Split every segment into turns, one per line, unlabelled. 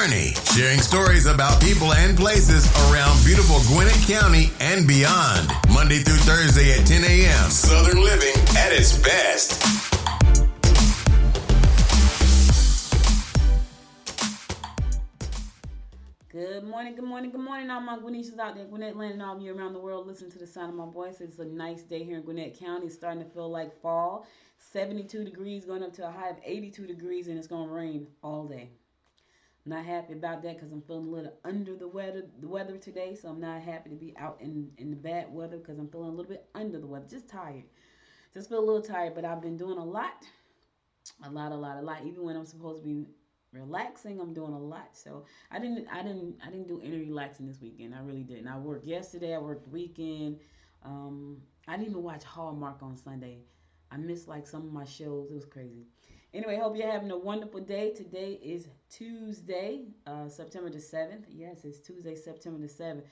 Journey, sharing stories about people and places around beautiful Gwinnett County and beyond. Monday through Thursday at 10 a.m. Southern living at its best.
Good morning, good morning, good morning, all my Gwinnetians out there, Gwinnett land and all of you around the world. Listen to the sound of my voice. It's a nice day here in Gwinnett County. It's starting to feel like fall. 72 degrees, going up to a high of 82 degrees, and it's going to rain all day. I'm not happy about that because I'm feeling a little under the weather today, so I'm not happy to be out in the bad weather because I'm feeling a little bit under the weather, just tired. Just feel a little tired, but I've been doing a lot. Even when I'm supposed to be relaxing, I'm doing a lot. So I didn't do any relaxing this weekend. I really didn't. I worked yesterday. I worked the weekend. I didn't even watch Hallmark on Sunday. I missed like some of my shows. It was crazy. Anyway, hope you're having a wonderful day. Today is Tuesday, September the 7th. Yes, it's Tuesday, September the 7th.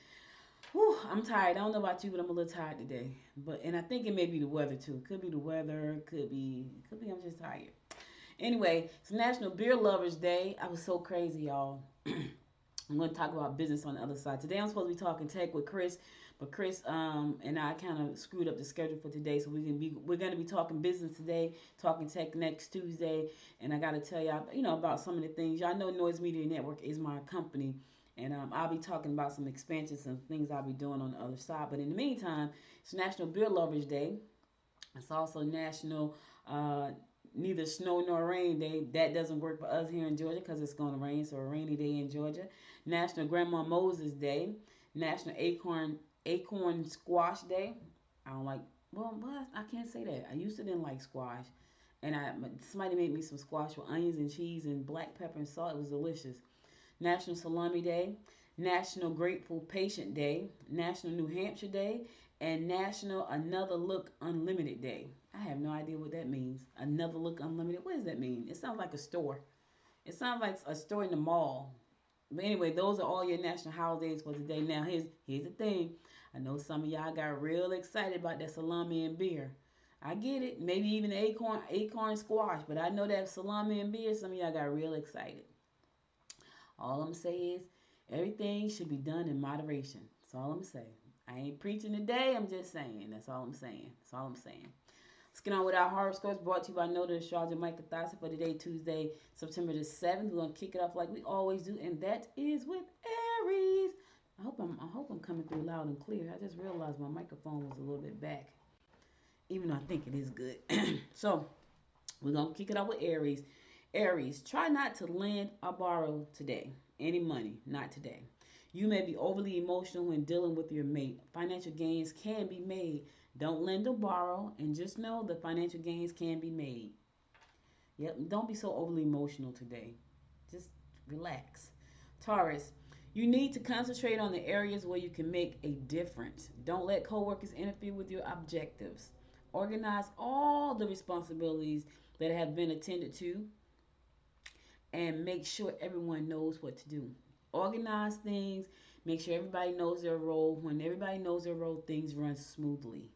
Whew, I'm tired. I don't know about you, but I'm a little tired today. And I think it may be the weather too. Could be the weather. Could be I'm just tired. Anyway, it's National Beer Lovers Day. I was so crazy, y'all. I'm going to talk about business on the other side. Today I'm supposed to be talking tech with Chris, but Chris and I kind of screwed up the schedule for today, so we're going to be talking business today, talking tech next Tuesday, and I got to tell y'all, about some of the things. Y'all know Noise Media Network is my company, and I'll be talking about some expansions and things I'll be doing on the other side. But in the meantime, it's National Beer Lovers Day. It's also National Neither Snow Nor Rain Day. That doesn't work for us here in Georgia because it's going to rain, so a rainy day in Georgia. National Grandma Moses Day. National Acorn Squash Day. I don't like, I can't say that. I used to didn't like squash. And somebody made me some squash with onions and cheese and black pepper and salt. It was delicious. National Salami Day. National Grateful Patient Day. National New Hampshire Day. And National Another Look Unlimited Day. I have no idea what that means. Another Look Unlimited. What does that mean? It sounds like a store. It sounds like a store in the mall. But anyway, those are all your national holidays for today. Now, here's the thing. I know some of y'all got real excited about that salami and beer. I get it. Maybe even the acorn squash. But I know that salami and beer, some of y'all got real excited. All I'm saying is everything should be done in moderation. That's all I'm saying. I ain't preaching today. I'm just saying. That's all I'm saying. Let's get on with our horoscopes brought to you by Noted Astrologer Michael Thassa for today, Tuesday, September the 7th. We're going to kick it off like we always do, and that is with Aries. I hope I'm coming through loud and clear. I just realized my microphone was a little bit back, even though I think it is good. So we're going to kick it off with Aries. Aries, try not to lend or borrow today. Any money, not today. You may be overly emotional when dealing with your mate. Financial gains can be made. Don't lend or borrow, and just know the financial gains can be made. Yep, don't be so overly emotional today. Just relax. Taurus, you need to concentrate on the areas where you can make a difference. Don't let coworkers interfere with your objectives. Organize all the responsibilities that have been attended to, and make sure everyone knows what to do. Organize things. Make sure everybody knows their role. When everybody knows their role, things run smoothly.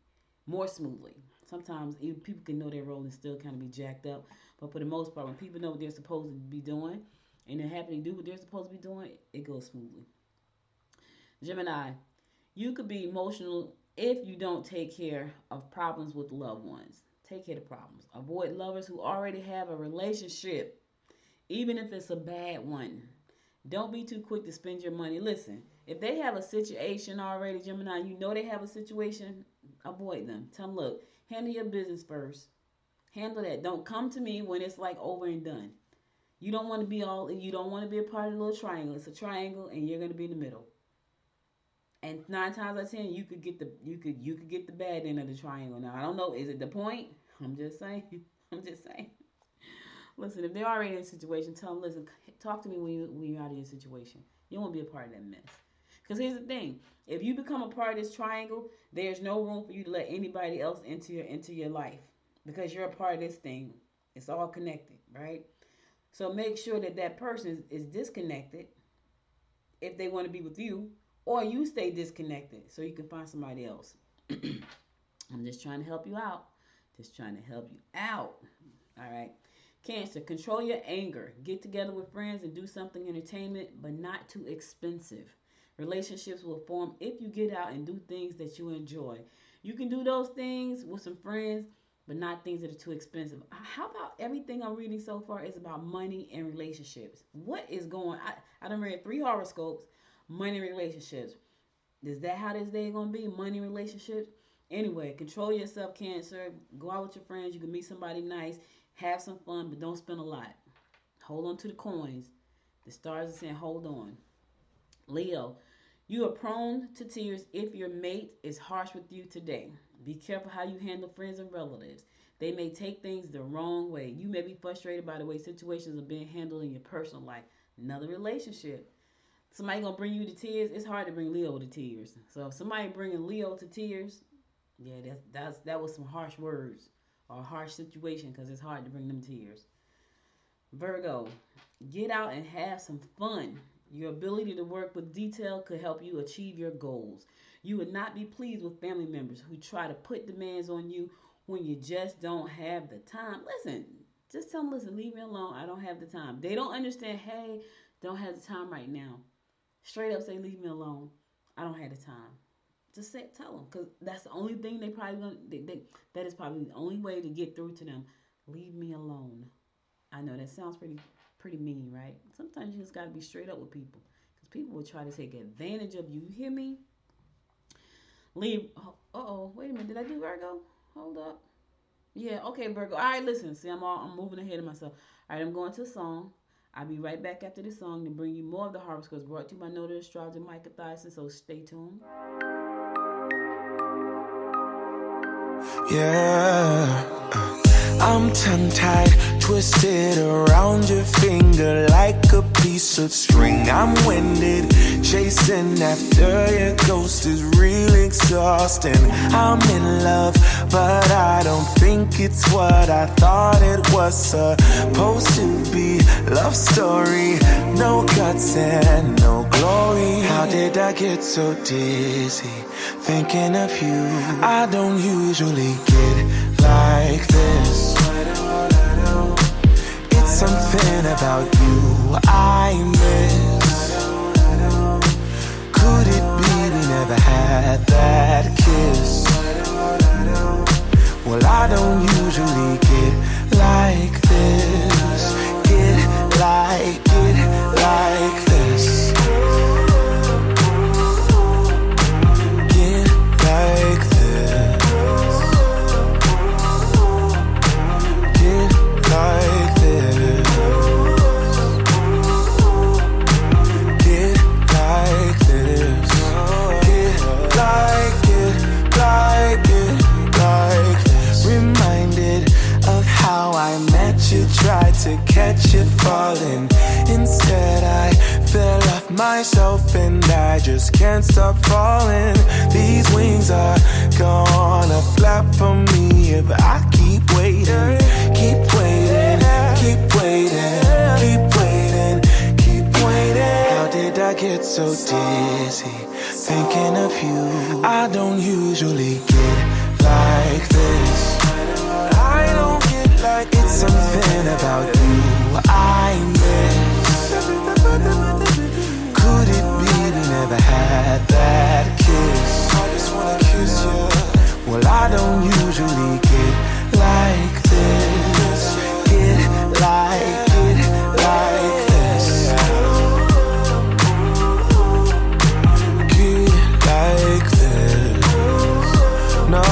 More smoothly. Sometimes even people can know their role and still kind of be jacked up. But for the most part, when people know what they're supposed to be doing and they're happy to do what they're supposed to be doing, it goes smoothly. Gemini, you could be emotional if you don't take care of problems with loved ones. Take care of problems. Avoid lovers who already have a relationship, even if it's a bad one. Don't be too quick to spend your money. Listen, if they have a situation already, Gemini, you know they have a situation, avoid them. Tell them, look, handle your business first. Handle that. Don't come to me when it's like over and done. You don't want to be a part of the little triangle. It's a triangle and you're going to be in the middle. And 9 times out of 10, you could get the bad end of the triangle. Now, I don't know, is it the point? I'm just saying. Listen, if they're already in a situation, tell them, listen, talk to me when you're out of your situation. You don't want to be a part of that mess. Because here's the thing. If you become a part of this triangle, there's no room for you to let anybody else into your life. Because you're a part of this thing. It's all connected, right? So make sure that person is disconnected if they want to be with you. Or you stay disconnected so you can find somebody else. I'm just trying to help you out. All right. Cancer, control your anger. Get together with friends and do something entertainment, but not too expensive. Relationships will form if you get out and do things that you enjoy. You can do those things with some friends, but not things that are too expensive. How about everything I'm reading so far is about money and relationships? What is going? I done read 3 horoscopes, money and relationships. Is that how this day gonna be? Money and relationships? Anyway, control yourself, Cancer. Go out with your friends. You can meet somebody nice, have some fun, but don't spend a lot. Hold on to the coins. The stars are saying hold on. Leo, you are prone to tears if your mate is harsh with you today. Be careful how you handle friends and relatives. They may take things the wrong way. You may be frustrated by the way situations are being handled in your personal life. Another relationship. Somebody gonna bring you to tears. It's hard to bring Leo to tears. So if somebody bringing Leo to tears, yeah, that was some harsh words or a harsh situation because it's hard to bring them tears. Virgo, get out and have some fun. Your ability to work with detail could help you achieve your goals. You would not be pleased with family members who try to put demands on you when you just don't have the time. Listen, just tell them, listen, leave me alone. I don't have the time. They don't understand, hey, don't have the time right now. Straight up say, leave me alone. I don't have the time. Just say, tell them, because that's the only thing they probably gonna. That is probably the only way to get through to them. Leave me alone. I know that sounds pretty mean, right? Sometimes you just gotta be straight up with people, because people will try to take advantage of you. You hear me? Leave. Wait a minute. Did I do Virgo? Hold up. Yeah. Okay, Virgo. All right. Listen. See, I'm moving ahead of myself. All right. I'm going to a song. I'll be right back after this song to bring you more of the horoscopes brought to you by Noted Astrologer Micah Thyssen. So stay tuned.
Yeah, I'm tongue-tied, twisted around your finger like a piece of string. I'm winded, chasing after your ghost is real exhausting. I'm in love, but I don't think it's what I thought it was supposed to be. Love story, no guts and no glory. How did I get so dizzy thinking of you? I don't usually get like this. It's something about you I miss. Could it be we never had that kiss? Well, I don't usually get like this. Get like this. Get like this. Get like this. Get like this. Get like this. Reminded of how I met you, tried to catch you falling. Instead I fell off myself and I just can't stop falling. These wings are gonna flap for me if I keep waiting. Keep waiting, keep waiting, keep waiting, keep waiting. How did I get so dizzy thinking of you? I don't usually get like this. I don't get like it's something about you I miss. Could it be we never had that kiss? I just wanna kiss you. Well, I don't usually get like this. Get like this. Get like this. No,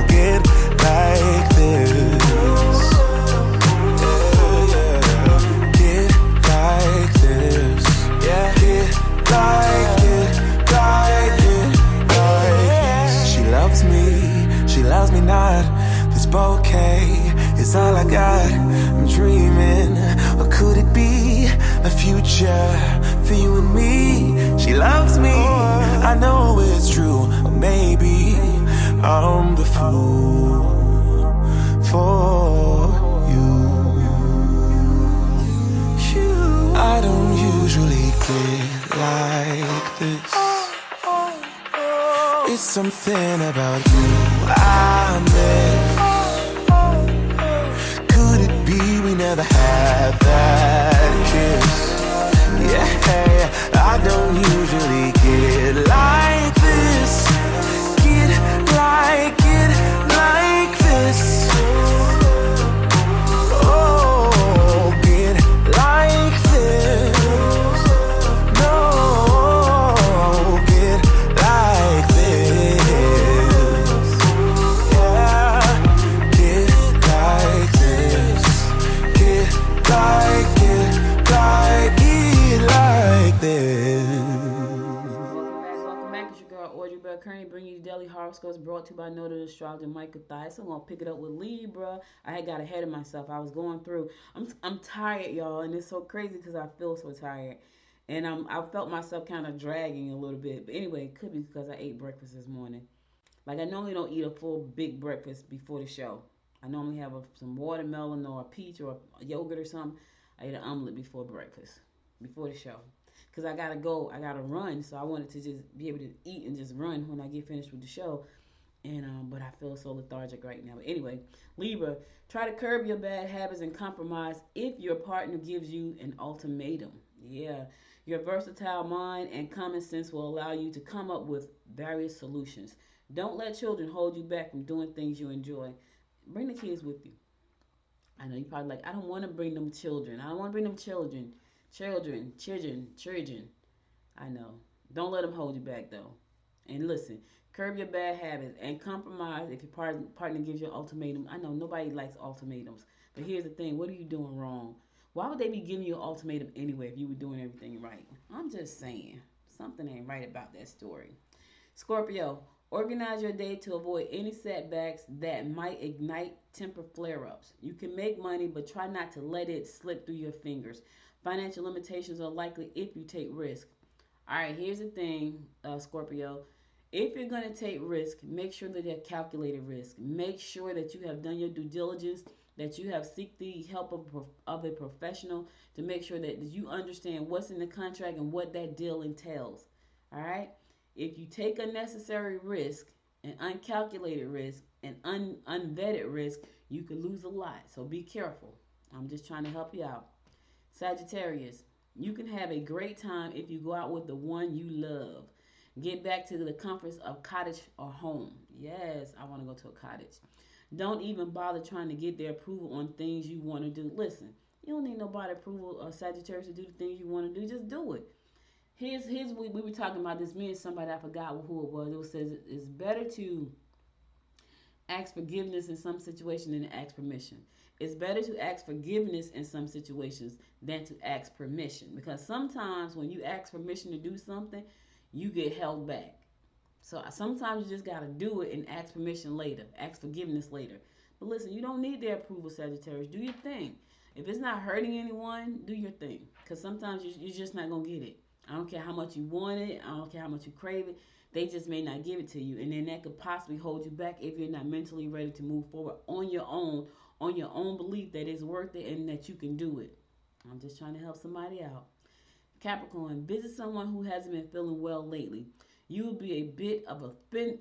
get like this. Yeah. Get like this. Yeah. Get like it, like this. She loves me not. This bouquet is all I got. I'm dreaming, or could it be a future for you and me? She loves me, I know it's true. Or maybe I'm the fool for you. I don't usually get like this. It's something about you I miss. never had that kiss. Yeah, I don't usually get like this. Get like this. Oh, get like this. No, get like this. Yeah, get like this. Get like this.
Welcome back. It's your girl, Audrey Bell Kearney, bringing you daily horoscopes brought to you by Noted Astrologer Michael Thies. So I'm gonna pick it up with Libra. I had got ahead of myself. I was going through. I'm tired, y'all, and it's so crazy because I feel so tired, and I felt myself kind of dragging a little bit. But anyway, it could be because I ate breakfast this morning. Like I normally don't eat a full big breakfast before the show. I normally have some watermelon or a peach or a yogurt or something. I ate an omelet before breakfast, before the show. Because I gotta go, I gotta run, so I wanted to just be able to eat and just run when I get finished with the show. And but I feel so lethargic right now. But anyway, Libra, try to curb your bad habits and compromise if your partner gives you an ultimatum. Yeah, your versatile mind and common sense will allow you to come up with various solutions. Don't let children hold you back from doing things you enjoy. Bring the kids with you. I know you're probably like, I don't want to bring them children. I don't want to bring them children. Children. I know. Don't let them hold you back, though. And listen, curb your bad habits and compromise if your partner gives you an ultimatum. I know nobody likes ultimatums. But here's the thing. What are you doing wrong? Why would they be giving you an ultimatum anyway if you were doing everything right? I'm just saying. Something ain't right about that story. Scorpio, organize your day to avoid any setbacks that might ignite temper flare-ups. You can make money, but try not to let it slip through your fingers. Financial limitations are likely if you take risk. All right, here's the thing, Scorpio. If you're going to take risk, make sure that they're calculated risk. Make sure that you have done your due diligence, that you have seek the help of a professional to make sure that you understand what's in the contract and what that deal entails. All right? If you take unnecessary risk and uncalculated risk and unvetted risk, you could lose a lot. So be careful. I'm just trying to help you out. Sagittarius, you can have a great time if you go out with the one you love. Get back to the comforts of cottage or home. Yes, I want to go to a cottage. Don't even bother trying to get their approval on things you want to do. Listen, you don't need nobody approval of Sagittarius to do the things you want to do. Just do it. We were talking about this. Me and somebody, I forgot who it was. It says it's better to ask forgiveness in some situation than to ask permission. It's better to ask forgiveness in some situations than to ask permission. Because sometimes when you ask permission to do something, you get held back. So sometimes you just got to do it and ask permission later. Ask forgiveness later. But listen, you don't need their approval, Sagittarius. Do your thing. If it's not hurting anyone, do your thing. Because sometimes you're just not going to get it. I don't care how much you want it. I don't care how much you crave it. They just may not give it to you. And then that could possibly hold you back if you're not mentally ready to move forward on your own belief that it's worth it and that you can do it. I'm just trying to help somebody out. Capricorn, visit someone who hasn't been feeling well lately. You will be a bit of a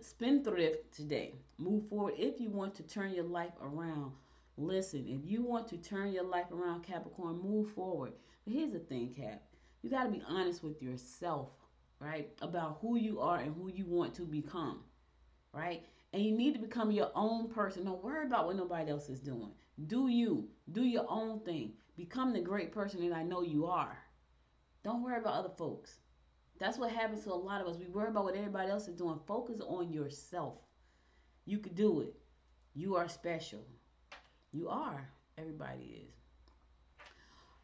spendthrift today. Move forward if you want to turn your life around. Listen, if you want to turn your life around, Capricorn, move forward. But here's the thing, Cap. You got to be honest with yourself, right? About who you are and who you want to become, right? And you need to become your own person. Don't worry about what nobody else is doing. Do you. Do your own thing. Become the great person that I know you are. Don't worry about other folks. That's what happens to a lot of us. We worry about what everybody else is doing. Focus on yourself. You could do it. You are special. You are. Everybody is.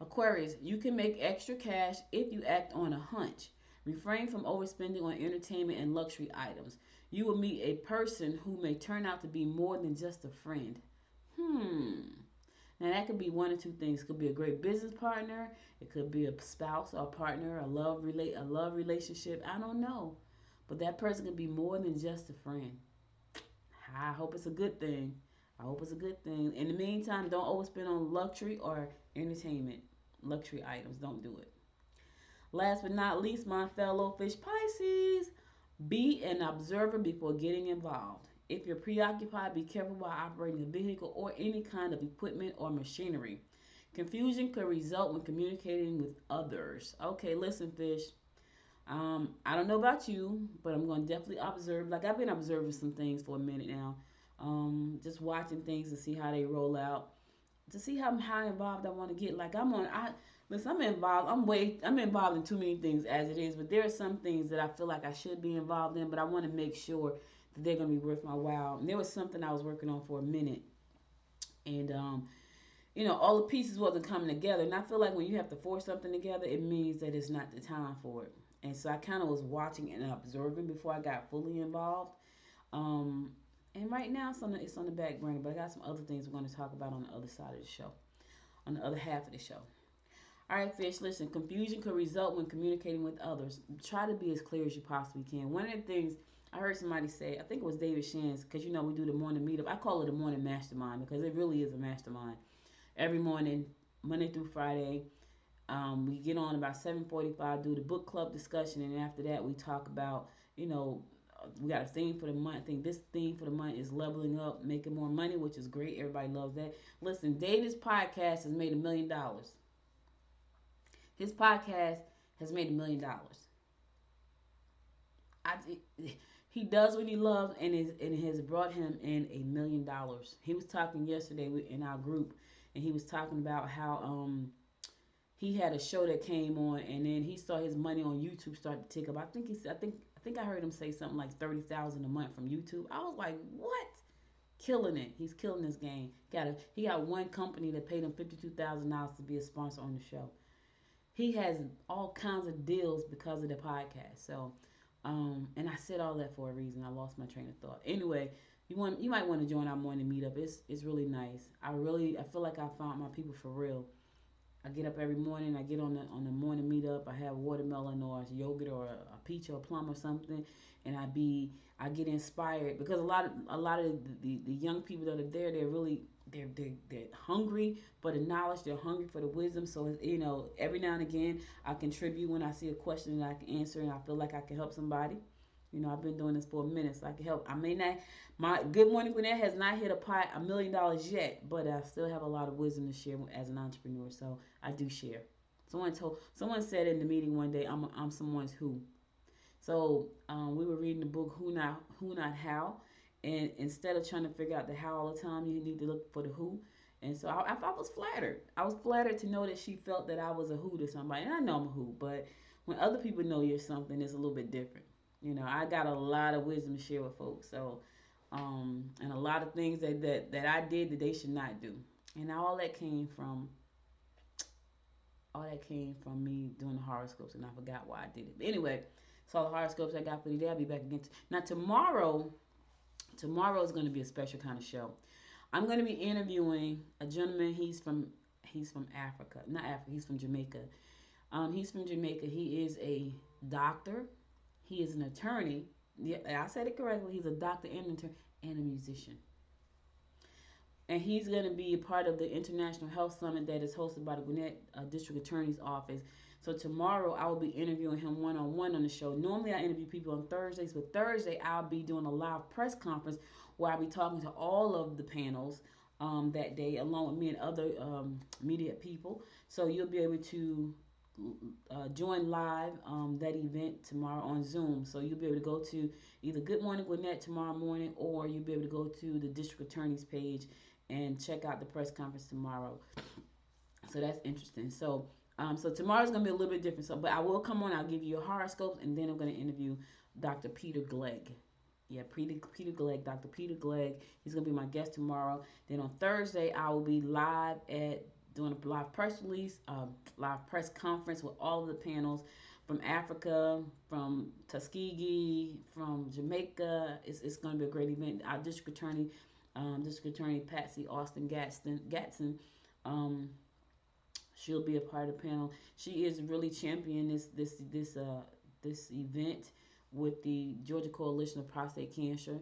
Aquarius, you can make extra cash if you act on a hunch. Refrain from overspending on entertainment and luxury items. You will meet a person who may turn out to be more than just a friend. Now that could be one or two things. It could be a great business partner. It could be a spouse or a partner, a love relationship. I don't know. But that person can be more than just a friend. I hope it's a good thing. In the meantime, don't overspend on luxury or entertainment. Luxury items. Don't do it. Last but not least, my fellow fish Pisces, be an observer before getting involved. If you're preoccupied, be careful while operating a vehicle or any kind of equipment or machinery. Confusion could result when communicating with others. Okay, listen, fish. I don't know about you, but I'm going to definitely observe. Like, I've been observing some things for a minute now. Just watching things to see how they roll out, to see how involved I want to get. Like, listen, I'm involved. I'm involved in too many things as it is, but there are some things that I feel like I should be involved in, but I want to make sure that they're going to be worth my while. And there was something I was working on for a minute, and all the pieces wasn't coming together. And I feel like when you have to force something together, it means that it's not the time for it. And so I kind of was watching and observing before I got fully involved. Um, and right now it's on the back burner, but I got some other things we're going to talk about on the other side of the show, on the other half of the show. All right, fish, listen, confusion could result when communicating with others. Try to be as clear as you possibly can. One of the things I heard somebody say, I think it was David Shands, because we do the morning meetup. I call it a morning mastermind because it really is a mastermind. Every morning, Monday through Friday, we get on about 7:45, do the book club discussion, and after that, we talk about, we got a theme for the month. I think this theme for the month is leveling up, making more money, which is great. Everybody loves that. Listen, David's podcast has made $1 million. His podcast has made $1 million. He does what he loves, and it has brought him in $1 million. He was talking yesterday in our group, and he was talking about how he had a show that came on, and then he saw his money on YouTube start to tick up. I think I heard him say something like $30,000 a month from YouTube. I was like, what? Killing it. He's killing this game. He got one company that paid him $52,000 to be a sponsor on the show. He has all kinds of deals because of the podcast. So, and I said all that for a reason. I lost my train of thought. Anyway, you might want to join our morning meetup. It's really nice. I feel like I found my people for real. I get up every morning. I get on the morning meetup. I have watermelon or yogurt or a peach or a plum or something, and I get inspired because a lot of the young people that are there, they're hungry for the knowledge. They're hungry for the wisdom. So every now and again I contribute when I see a question that I can answer, and I feel like I can help somebody. I've been doing this for a minute, so I can help. I may not. My Good Morning Gwinnett has not hit $1 million yet, but I still have a lot of wisdom to share as an entrepreneur. So I do share. Someone said in the meeting one day, I'm someone's who. So we were reading the book Who Not How, and instead of trying to figure out the how all the time, you need to look for the who. And so I was flattered. I was flattered to know that she felt that I was a who to somebody, and I know I'm a who, but when other people know you're something, it's a little bit different. I got a lot of wisdom to share with folks. So, and a lot of things that I did that they should not do. And all that came from me doing the horoscopes, and I forgot why I did it. But anyway, so all the horoscopes I got for today, I'll be back again. Now tomorrow is going to be a special kind of show. I'm going to be interviewing a gentleman. He's from Africa. Not Africa. He's from Jamaica. He's from Jamaica. He is a doctor. He is an attorney. Yeah, I said it correctly. He's a doctor and an attorney and a musician. And he's going to be a part of the International Health Summit that is hosted by the Gwinnett District Attorney's Office. So tomorrow I will be interviewing him one-on-one on the show. Normally I interview people on Thursdays, but Thursday I'll be doing a live press conference where I'll be talking to all of the panels that day, along with me and other media people. So you'll be able to join live that event tomorrow on Zoom. So you'll be able to go to either Good Morning Gwinnett tomorrow morning, or you'll be able to go to the District Attorney's page and check out the press conference tomorrow. So that's interesting. So tomorrow's going to be a little bit different. So, but I will come on, I'll give you a horoscope, and then I'm going to interview Dr. Peter Glegg. Yeah, Peter Glegg, Dr. Peter Glegg. He's going to be my guest tomorrow. Then on Thursday, I will be live doing a live press release, live press conference with all of the panels from Africa, from Tuskegee, from Jamaica. It's going to be a great event. Our District Attorney Patsy Austin Gatson, she'll be a part of the panel. She is really championing this event with the Georgia Coalition of Prostate Cancer.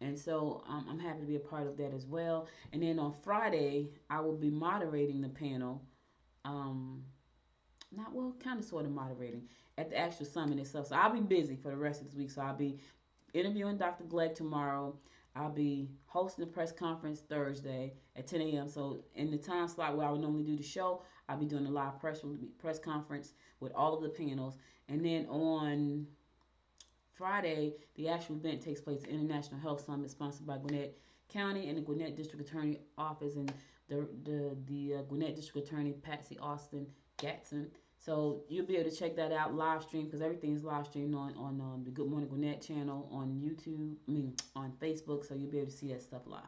And so I'm happy to be a part of that as well. And then on Friday, I will be moderating the panel. Kind of sort of moderating at the actual summit itself. So I'll be busy for the rest of this week. So I'll be interviewing Dr. Glegg tomorrow. I'll be hosting a press conference Thursday at 10 a.m. So in the time slot where I would normally do the show, I'll be doing a live press conference with all of the panels. And then on Friday, the actual event takes place at the International Health Summit sponsored by Gwinnett County and the Gwinnett District Attorney Office and the Gwinnett District Attorney Patsy Austin Gatson. So you'll be able to check that out live stream because everything is live streamed on the Good Morning Gwinnett channel on YouTube, on Facebook. So you'll be able to see that stuff live.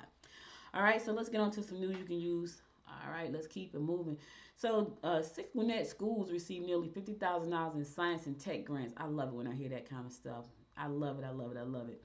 All right, so let's get on to some news you can use. All right, let's keep it moving. So 6 Gwinnett schools received nearly $50,000 in science and tech grants. I love it when I hear that kind of stuff. I love it. I love it. I love it.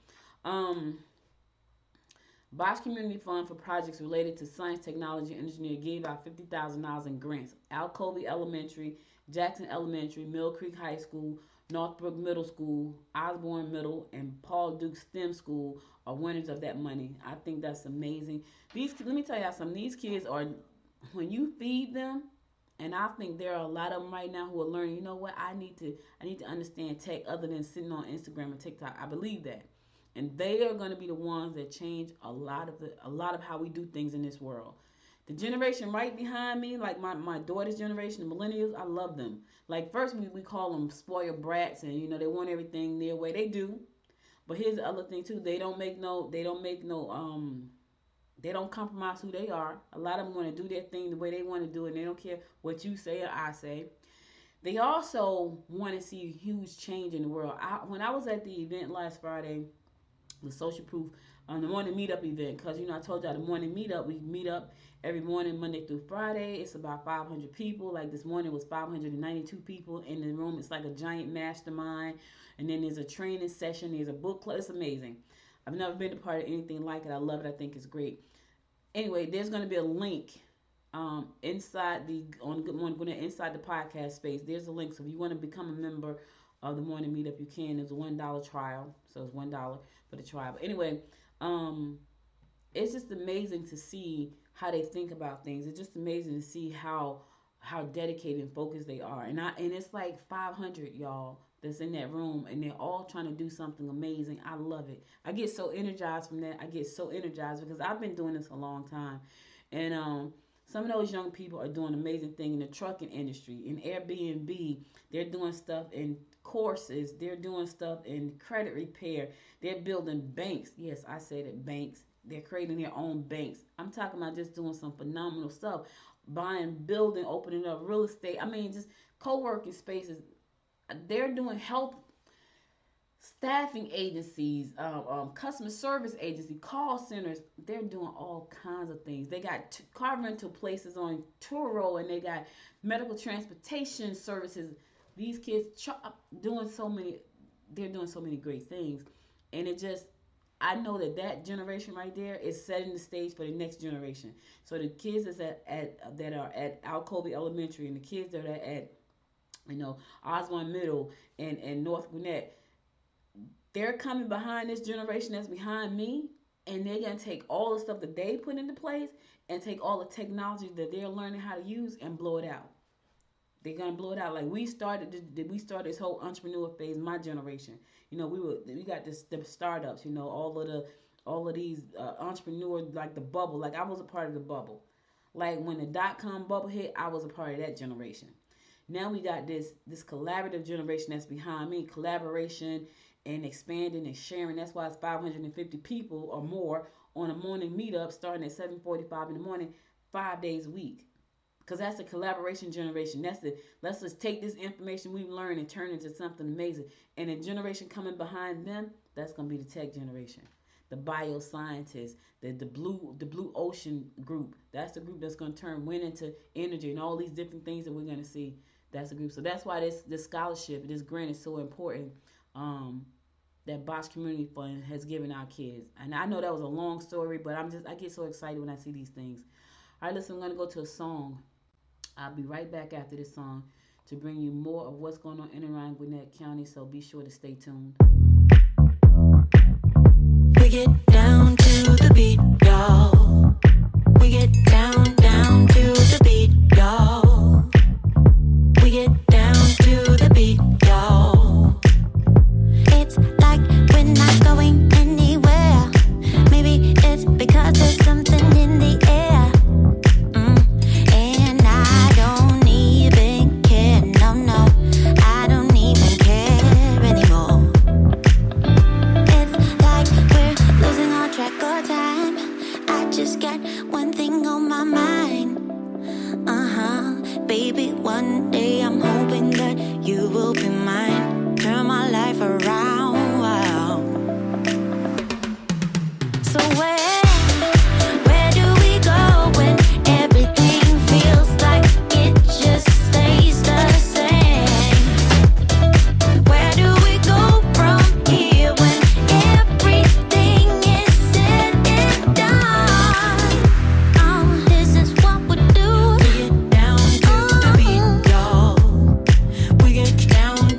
Bosch Community Fund for projects related to science, technology, and engineering gave out $50,000 in grants. Alcovey Elementary, Jackson Elementary, Mill Creek High School, Northbrook Middle School, Osborne Middle, and Paul Duke STEM School are winners of that money. I think that's amazing. Let me tell y'all something. These kids are, when you feed them, and I think there are a lot of them right now who are learning, you know what, I need to understand tech other than sitting on Instagram and TikTok. I believe that. And they are going to be the ones that change a lot of how we do things in this world. The generation right behind me, like my daughter's generation, the millennials, I love them. Like first we call them spoiled brats, and they want everything their way. They do, but here's the other thing too. They don't compromise who they are. A lot of them want to do their thing the way they want to do it, and they don't care what you say or I say. They also want to see huge change in the world. When I was at the event last Friday, the Social Proof, the morning meetup event, because I told y'all the morning meetup, we meet up every morning Monday through Friday. It's about 500 people. Like this morning was 592 people in the room. It's like a giant mastermind, and then there's a training session, there's a book club. It's amazing. I've never been a part of anything like it. I love it. I think it's great. Anyway, there's going to be a link inside the podcast space. There's a link, so if you want to become a member of the morning meetup, you can. There's a $1 trial, so it's $1 for the trial. But anyway, it's just amazing to see how they think about things. It's just amazing to see how dedicated and focused they are. And it's like 500 y'all that's in that room, and they're all trying to do something amazing. I love it. I get so energized from that. I get so energized because I've been doing this a long time, and some of those young people are doing amazing things in the trucking industry, in Airbnb. They're doing stuff in courses. They're doing stuff in credit repair. They're building banks. Yes, I said it, banks. They're creating their own banks. I'm talking about just doing some phenomenal stuff. Buying, building, opening up real estate. I mean, just co-working spaces. They're doing health staffing agencies, customer service agencies, call centers. They're doing all kinds of things. They got car rental places on Turo, and they got medical transportation services. These kids doing so many. They're doing so many great things, and I know that generation right there is setting the stage for the next generation. So the kids that are at Alcovey Elementary, and the kids that are at Osborne Middle and North Gwinnett, they're coming behind this generation that's behind me, and they're going to take all the stuff that they put into place and take all the technology that they're learning how to use and blow it out. They're going to blow it out. Like we started this whole entrepreneur phase, my generation. We got the startups, all of these entrepreneurs, like the bubble. Like I was a part of the bubble. Like when the .com bubble hit, I was a part of that generation. Now we got this collaborative generation that's behind me, collaboration and expanding and sharing. That's why it's 550 people or more on a morning meetup starting at 7:45 in the morning, 5 days a week. Because that's the collaboration generation. Let's just take this information we've learned and turn it into something amazing. And the generation coming behind them, that's going to be the tech generation. The bioscientists, the blue ocean group. That's the group that's going to turn wind into energy and all these different things that we're going to see. That's the group. So that's why this scholarship, this grant is so important. That Bosch Community Fund has given our kids. And I know that was a long story, but I get so excited when I see these things. All right, listen, I'm going to go to a song. I'll be right back after this song to bring you more of what's going on in and around Gwinnett County, so be sure to stay tuned.
We get down to the beat, y'all. We get down to the beat, y'all. We get down to the beat, y'all. It's like we're not going anywhere. Maybe Baby, one day I'm hoping that you will be mine. Turn my life around. Wow. So where do we go when everything feels like it just stays the same? Where do we go from here when everything is said and done? This is what we do. We get down to the beat, y'all. We get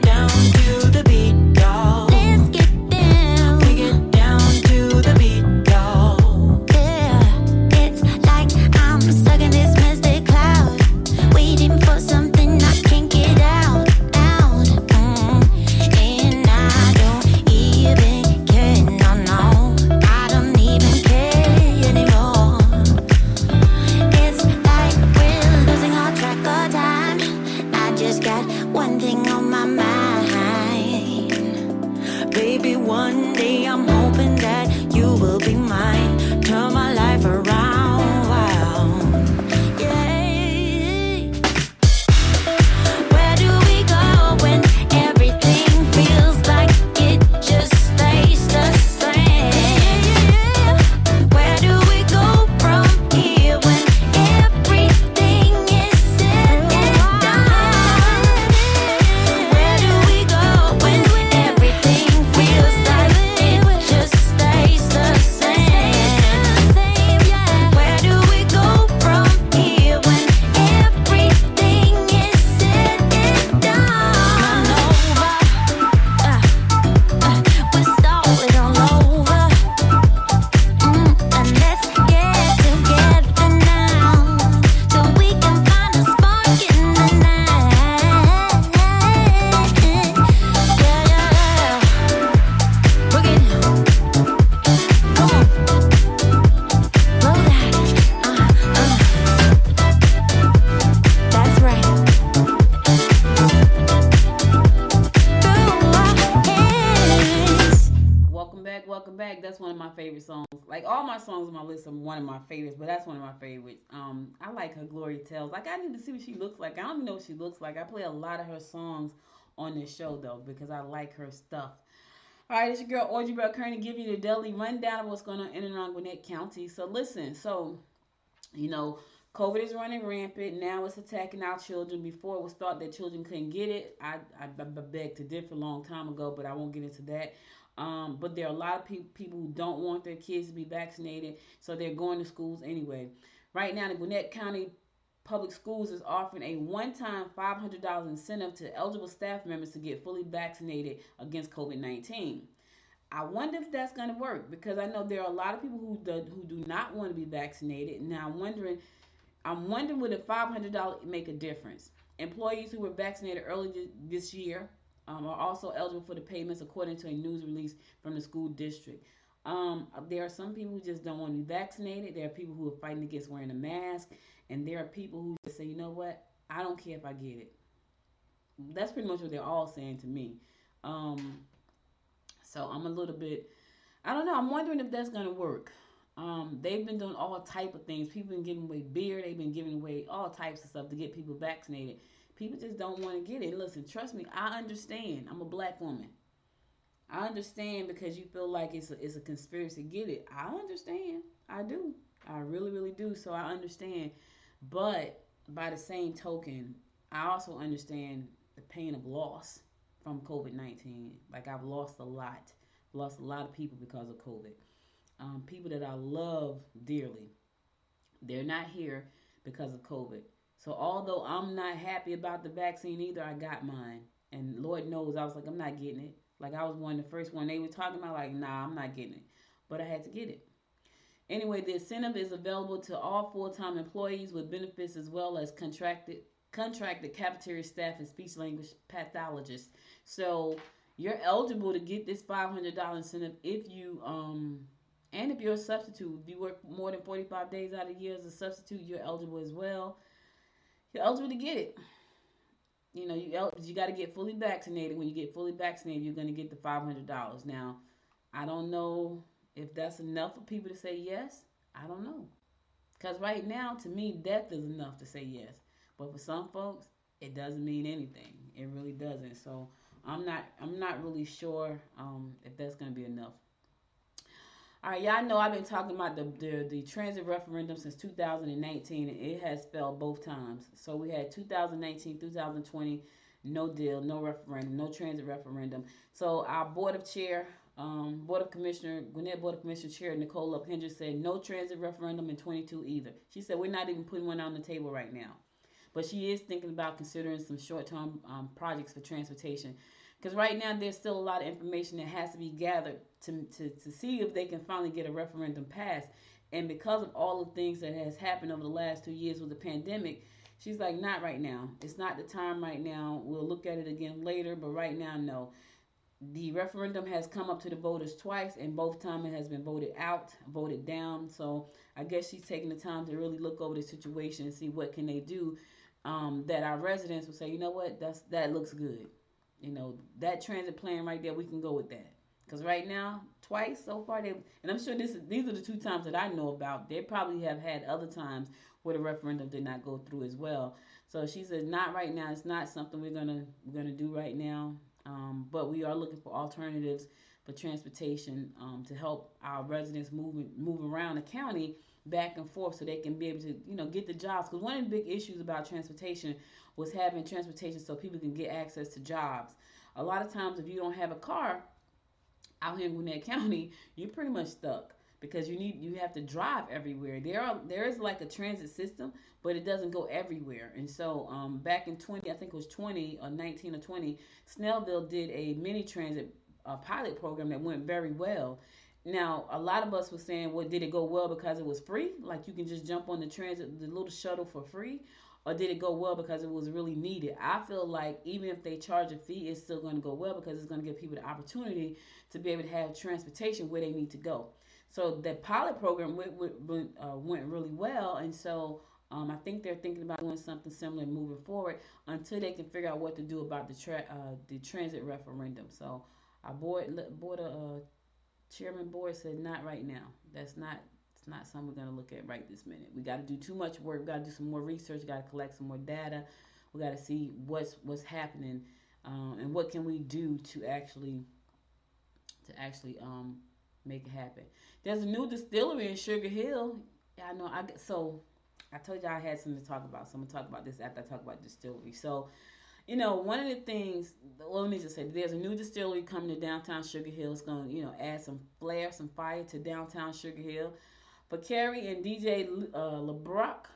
down to the beat, y'all. Let's get down. We get down to the beat, y'all. Yeah, it's like I'm stuck in this mystic cloud, waiting for something I can't get out. And I don't even care, no, I don't even care anymore. It's like we're losing our track of time. I just got one thing on my mind. Baby, one day I'm hoping that you will be mine. Turn my life around. Wow. Yeah. Where do we go when everything feels like it just stays the same? Where do we go from here when everything is said and done? Where do we go when everything feels like it just stays the same? Where do we go from here when everything is said and done? We're stalling all over. And let's get together now, so we can find a spark in the night. Yeah. Bring it. Come on. Blow that. That's right. Through our hands.
Welcome back. That's one of my favorite songs. Like all my songs on my list are one of my favorites, but that's one of my favorites. I like her Glory Tells. Like I need to see what she looks like. I don't even know what she looks like. I play a lot of her songs on this show though because I like her stuff. All right, it's your girl Audrey Bell Kearney giving you the daily rundown of what's going on in and around Gwinnett County. So listen, COVID is running rampant. Now it's attacking our children. Before it was thought that children couldn't get it. I beg to differ a long time ago, but I won't get into that. But there are a lot of people who don't want their kids to be vaccinated, so they're going to schools anyway. Right now, the Gwinnett County Public Schools is offering a one-time $500 incentive to eligible staff members to get fully vaccinated against COVID-19. I wonder if that's going to work because I know there are a lot of people who do not want to be vaccinated. Now I'm wondering would a $500 make a difference? Employees who were vaccinated early this year are also eligible for the payments according to a news release from the school district. There are some people who just don't want to be vaccinated. There are people who are fighting against wearing a mask. And there are people who just say, you know what? I don't care if I get it. That's pretty much what they're all saying to me. So I'm a little bit, I don't know. I'm wondering if that's going to work. They've been doing all type of things. People been giving away beer. They've been giving away all types of stuff to get people vaccinated. People just don't want to get it. Listen, trust me, I understand. I'm a black woman. I understand because you feel like it's a conspiracy to get it. I understand. I do. I really, really do. So I understand. But by the same token, I also understand the pain of loss from COVID-19. Like I've lost a lot. Lost a lot of people because of COVID. People that I love dearly. They're not here because of COVID. So although I'm not happy about the vaccine either, I got mine. And Lord knows I was like, I'm not getting it. Like I was one of the first one they were talking about, like, nah, I'm not getting it. But I had to get it. Anyway, the incentive is available to all full-time employees with benefits as well as contracted cafeteria staff and speech language pathologists. So you're eligible to get this $500 incentive if you and if you're a substitute. If you work more than 45 days out of the year as a substitute, you're eligible as well. You're eligible to get it. You know, you got to get fully vaccinated. When you get fully vaccinated, you're going to get the $500. Now, I don't know if that's enough for people to say yes. I don't know. Because right now, to me, death is enough to say yes. But for some folks, it doesn't mean anything. It really doesn't. So I'm not really sure if that's going to be enough. All right, y'all know I've been talking about the transit referendum since 2019, and it has failed both times. So we had 2019, 2020, no deal, no referendum, no transit referendum. So our Board of Commissioner, Gwinnett Board of Commissioner Chair Nicole Hendricks said no transit referendum in 22 either. She said we're not even putting one on the table right now. But she is thinking about considering some short-term projects for transportation. Because right now there's still a lot of information that has to be gathered to see if they can finally get a referendum passed. And because of all the things that has happened over the last 2 years with the pandemic, she's like, not right now. It's not the time right now. We'll look at it again later, but right now, no. The referendum has come up to the voters twice, and both times it has been voted out, voted down. So I guess she's taking the time to really look over the situation and see what can they do, that our residents will say, you know what, that looks good. You know, that transit plan right there, we can go with that. Because right now, twice so far, and I'm sure these are the 2 times that I know about. They probably have had other times where the referendum did not go through as well. So she says, not right now. It's not something we're gonna do right now. But we are looking for alternatives for transportation to help our residents move around the county back and forth so they can be able to, get the jobs. Because one of the big issues about transportation was having transportation so people can get access to jobs. A lot of times if you don't have a car out here in Gwinnett County, you're pretty much stuck because you have to drive everywhere. There is like a transit system, but it doesn't go everywhere. And so back in 20, I think it was 20 or 19 or 20, Snellville did a mini transit pilot program that went very well. Now, a lot of us were saying, well, did it go well because it was free? Like you can just jump on the little shuttle for free? Or did it go well because it was really needed? I feel like even if they charge a fee, it's still going to go well because it's going to give people the opportunity to be able to have transportation where they need to go. So the pilot program went really well, and so I think they're thinking about doing something similar moving forward until they can figure out what to do about the transit referendum. So our chairman board said not right now. It's not something we're going to look at right this minute. We got to do too much work. We got to do some more research. We got to collect some more data. We got to see what's happening and what can we do to actually make it happen. There's a new distillery in Sugar Hill. I know. I told y'all I had something to talk about. So I'm gonna talk about this after I talk about distillery. So, one of the things. Well, let me just say, there's a new distillery coming to downtown Sugar Hill. It's gonna, add some flair, some fire to downtown Sugar Hill. But Carrie and DJ Lebrock,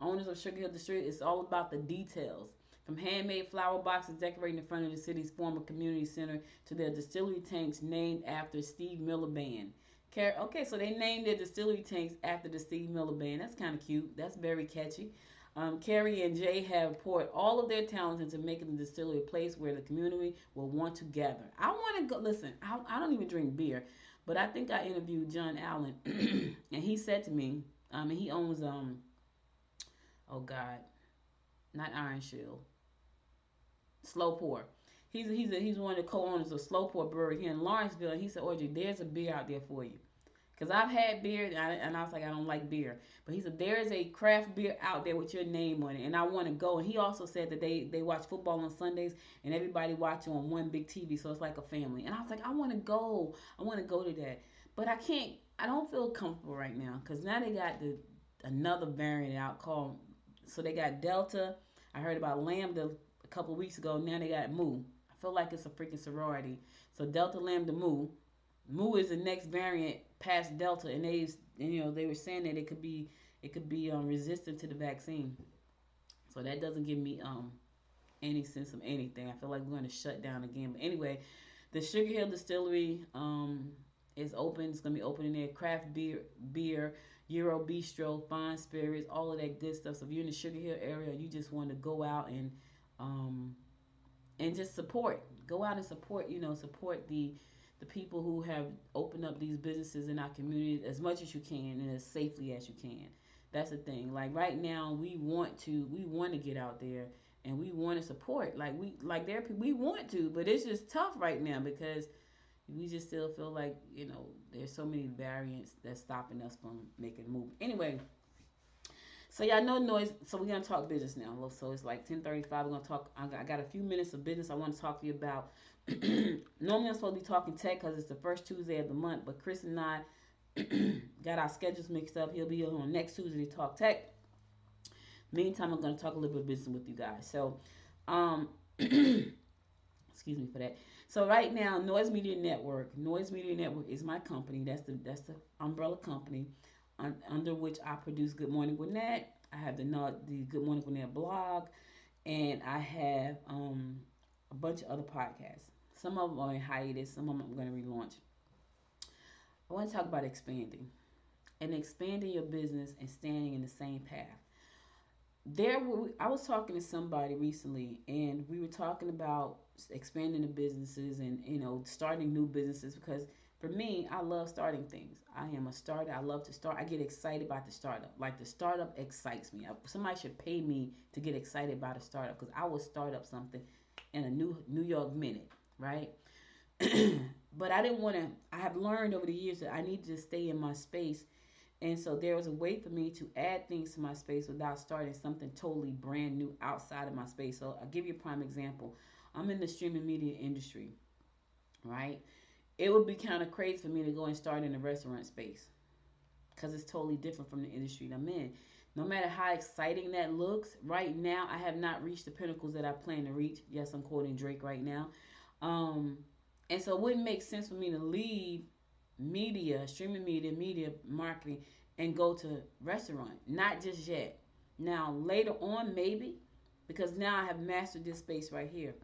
owners of Sugar Hill Distillery, it's all about the details. From handmade flower boxes decorating the front of the city's former community center to their distillery tanks named after Steve Miller Band. Okay, so they named their distillery tanks after the Steve Miller Band. That's kind of cute. That's very catchy. Carrie and Jay have poured all of their talents into making the distillery a place where the community will want to gather. I want to go. Listen, I don't even drink beer, but I think I interviewed John Allen, and he said to me, and he owns oh God, not Iron Shield. Slow Pour. He's one of the co-owners of Slow Pour Brewery here in Lawrenceville. And he said, Audrey, there's a beer out there for you. Because I've had beer, and I was like, I don't like beer. But he said, there's a craft beer out there with your name on it, and I want to go. And he also said that they watch football on Sundays, and everybody watch on one big TV, so it's like a family. And I was like, I want to go. I want to go to that. But I don't feel comfortable right now, because now they got another variant out called, so they got Delta. I heard about Lambda a couple of weeks ago. Now they got Mu. I feel like it's a freaking sorority. So Delta, Lambda, Mu. Mu is the next variant past Delta, and they were saying that it could be resistant to the vaccine. So that doesn't give me any sense of anything. I feel like we're going to shut down again. But anyway, the Sugar Hill Distillery is open. It's going to be open in there. Craft beer, Euro Bistro, fine spirits, all of that good stuff. So if you're in the Sugar Hill area, you just want to go out and just support. Go out and support. Support the people who have opened up these businesses in our community as much as you can and as safely as you can. That's the thing. Like right now, we want to get out there and we want to support. We want to, but it's just tough right now because we just still feel like there's so many variants that's stopping us from making a move. Anyway, So y'all know noise. So we're gonna talk business now. So it's like 10:35. We're gonna talk. I got a few minutes of business I want to talk to you about. Normally I'm supposed to be talking tech because it's the first Tuesday of the month, but Chris and I got our schedules mixed up. He'll be on next Tuesday to talk tech. Meantime, I'm gonna talk a little bit of business with you guys. So, excuse me for that. So right now, Noise Media Network. Noise Media Network is my company. That's the umbrella company under which I produce Good Morning Gwinnett. I have the Good Morning Gwinnett blog, and I have a bunch of other podcasts. Some of them are in hiatus. Some of them I'm going to relaunch. I want to talk about expanding your business and staying in the same path. I was talking to somebody recently, and we were talking about expanding the businesses and starting new businesses, because for me, I love starting things. I am a starter. I love to start. I get excited about the startup. Like, the startup excites me. Somebody should pay me to get excited about a startup, because I will start up something in a New York minute, right? But I didn't want to. I have learned over the years that I need to stay in my space. And so there was a way for me to add things to my space without starting something totally brand new outside of my space. So I'll give you a prime example. I'm in the streaming media industry, right? It would be kind of crazy for me to go and start in the restaurant space, because it's totally different from the industry that I'm in. No matter how exciting that looks, right now I have not reached the pinnacles that I plan to reach. Yes, I'm quoting Drake right now. And so it wouldn't make sense for me to leave media, streaming media marketing, and go to restaurant. Not just yet. Now, later on, maybe, because now I have mastered this space right here.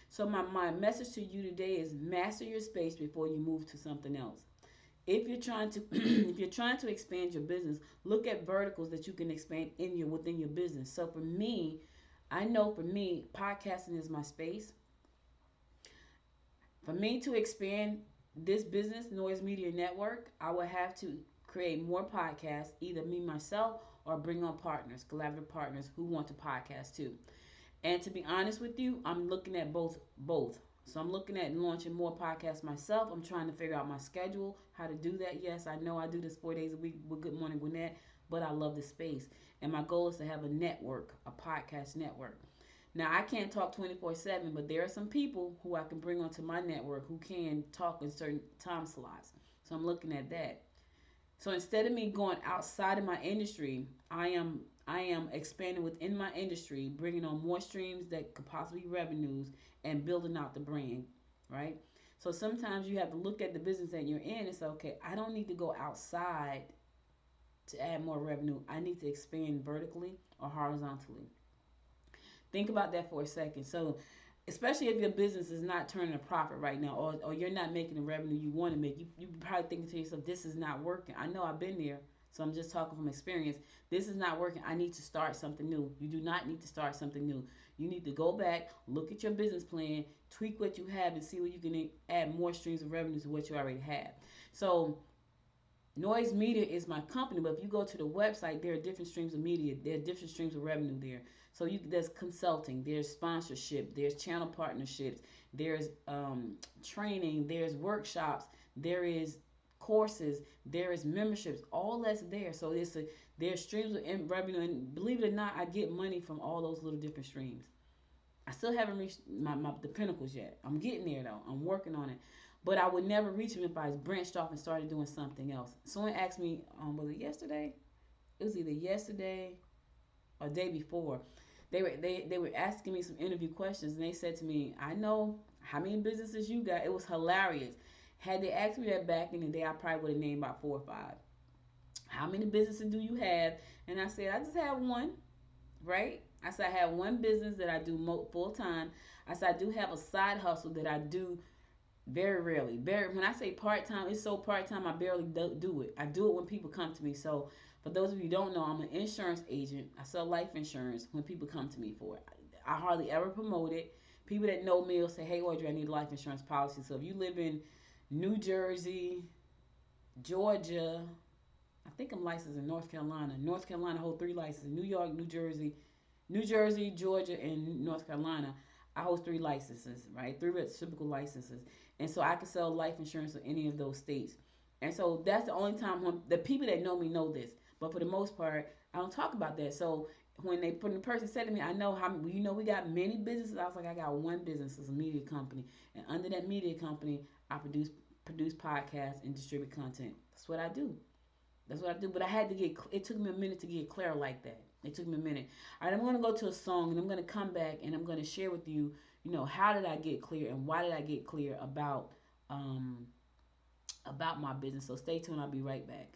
So my message to you today is master your space before you move to something else. If you're trying to if you're trying to expand your business, look at verticals that you can expand within your business. So for me, I know for me, podcasting is my space. For me to expand this business, Noise Media Network, I will have to create more podcasts, either me myself or bring on partners, collaborative partners who want to podcast too. And to be honest with you, I'm looking at both. So I'm looking at launching more podcasts myself. I'm trying to figure out my schedule, how to do that. Yes, I know I do this 4 days a week with Good Morning Gwinnett, but I love the space. And my goal is to have a network, a podcast network. Now, I can't talk 24/7, but there are some people who I can bring onto my network who can talk in certain time slots. So I'm looking at that. So instead of me going outside of my industry, I am expanding within my industry, bringing on more streams that could possibly be revenues, and building out the brand, right? So sometimes you have to look at the business that you're in and say, okay, I don't need to go outside to add more revenue. I need to expand vertically or horizontally. Think about that for a second. So especially if your business is not turning a profit right now, or you're not making the revenue you want to make, you probably thinking to yourself, this is not working. I know I've been there, so I'm just talking from experience. This is not working. I need to start something new. You do not need to start something new. You need to go back, look at your business plan, tweak what you have, and see where you can add more streams of revenue to what you already have. So Noise Media is my company, but if you go to the website, there are different streams of media. There are different streams of revenue there. So there's consulting, there's sponsorship, there's channel partnerships, there's training, there's workshops, there is courses, there is memberships. All that's there. So there's streams of revenue, and believe it or not, I get money from all those little different streams. I still haven't reached the pinnacles yet. I'm getting there though. I'm working on it. But I would never reach them if I branched off and started doing something else. Someone asked me, was it yesterday? It was either yesterday or day before. They were asking me some interview questions, and they said to me, I know how many businesses you got. It was hilarious. Had they asked me that back in the day, I probably would have named about 4 or 5. How many businesses do you have? And I said, I just have one, right? I said, I have one business that I do full time. I said, I do have a side hustle that I do very rarely. When I say part-time, it's so part-time I barely do it. I do it when people come to me. So for those of you who don't know, I'm an insurance agent. I sell life insurance when people come to me for it. I hardly ever promote it. People that know me will say, hey, Audrey, I need a life insurance policy. So if you live in New Jersey, Georgia, I think I'm licensed in North Carolina. North Carolina hold 3 licenses. New York, New Jersey, Georgia, and North Carolina. I hold 3 licenses, right? 3 reciprocal licenses. And so I can sell life insurance in any of those states. And so that's the only time when the people that know me know this. But for the most part, I don't talk about that. So when the person said to me, I know how we got many businesses. I was like, I got one business, it's a media company, and under that media company, I produce podcasts and distribute content. That's what I do. That's what I do. But I had to get. It took me a minute to get clear like that. It took me a minute. All right, I'm gonna go to a song, and I'm gonna come back, and I'm gonna share with you, how did I get clear, and why did I get clear um about my business. So stay tuned. I'll be right back.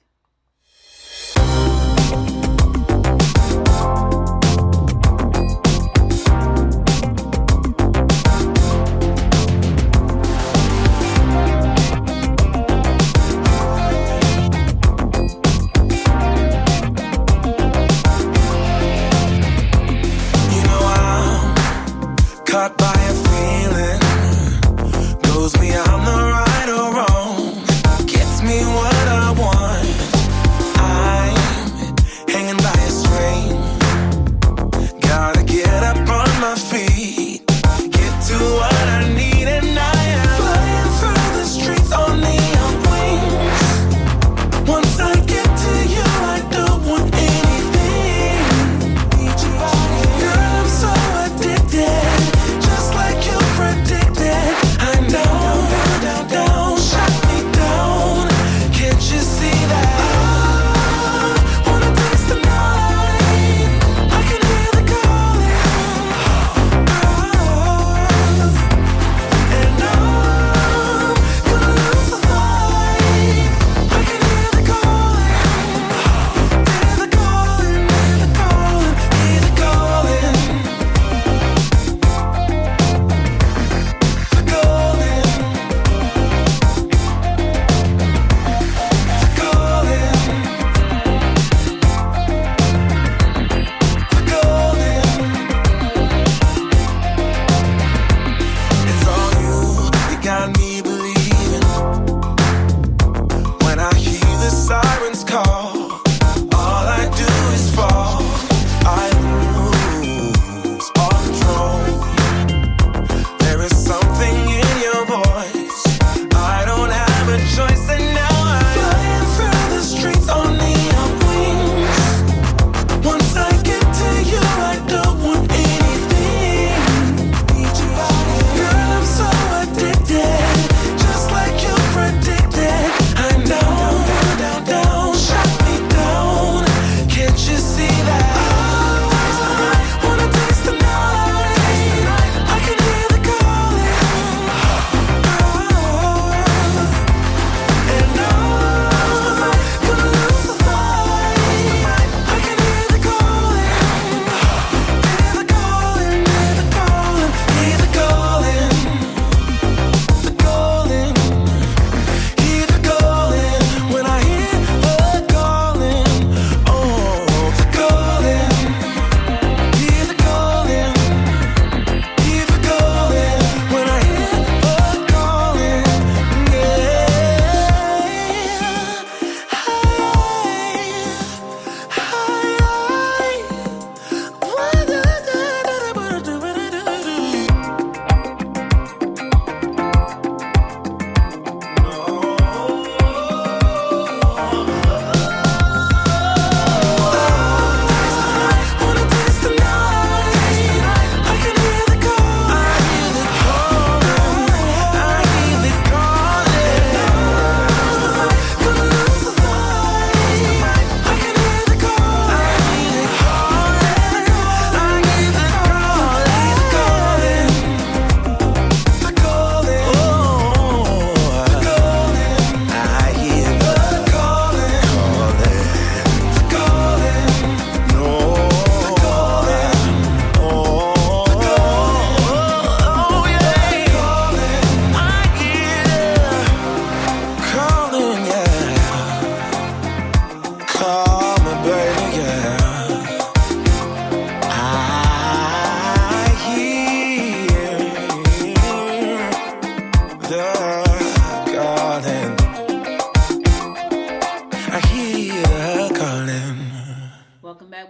Caught by a feeling, goes beyond the right or wrong, gets me what I want. I'm hanging by a string, gotta get up on my feet, get to what I need, and I am flying through the streets on neon wings. Once I get to you, I don't want anything. Girl, I'm so addicted. Predicted, I'm down, down, down, shut me down. Can't you see that? I wanna taste the night. I can hear the calling. And I'm gonna lose the fight. I can hear the calling. Hear the calling, hear the calling, hear the calling.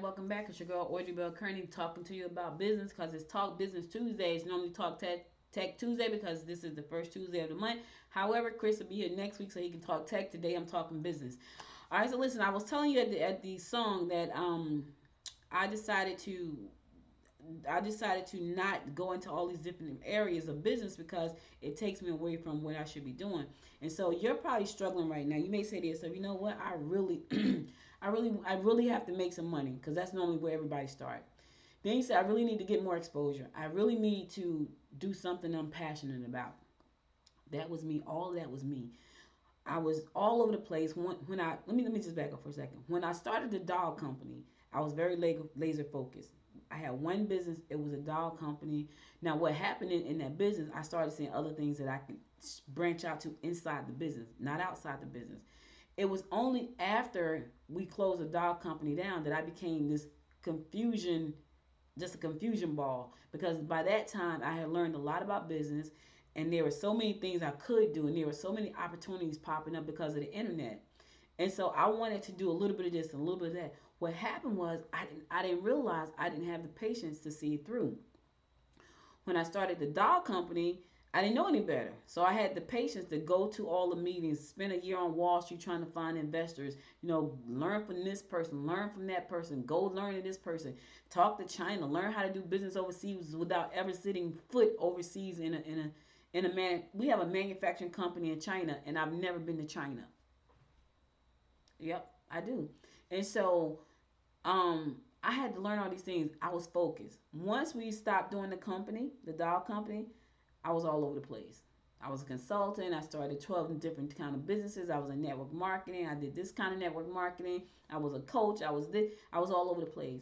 Welcome back. It's your girl Audrey Bell Kearney talking to you about business because it's Talk Business Tuesdays. Normally Talk Tech Tuesday because this is the first Tuesday of the month. However, Chris will be here next week so he can talk tech. Today I'm talking business. All right, so listen, I was telling you at the song that I decided to I decided to not go into all these different areas of business because it takes me away from what I should be doing. And so you're probably struggling right now. You may say to yourself, you know what? I really, I really have to make some money because that's normally where everybody starts. Then you say, I really need to get more exposure. I really need to do something I'm passionate about. That was me. All of that was me. I was all over the place. When I let me just back up for a second. When I started the dog company, I was very laser focused. I had one business. It was a dog company. Now, what happened in that business, I started seeing other things that I could branch out to inside the business, not outside the business. It was only after we closed the dog company down that I became this confusion, just a confusion ball. Because by that time, I had learned a lot about business, and there were so many things I could do, and there were so many opportunities popping up because of the internet. And so I wanted to do a little bit of this and a little bit of that. What happened was I didn't realize I didn't have the patience to see it through. When I started the dog company, I didn't know any better. So I had the patience to go to all the meetings, spend a year on Wall Street trying to find investors, learn from this person, learn from that person, go learn to this person, talk to China, learn how to do business overseas without ever setting foot overseas in a man. We have a manufacturing company in China, and I've never been to China. Yep, I do. And so I had to learn all these things. I was focused. Once we stopped doing the dog company, I was all over the place. I was a consultant. I started 12 different kind of businesses. I was in network marketing. I did this kind of network marketing. I was a coach. I was all over the place.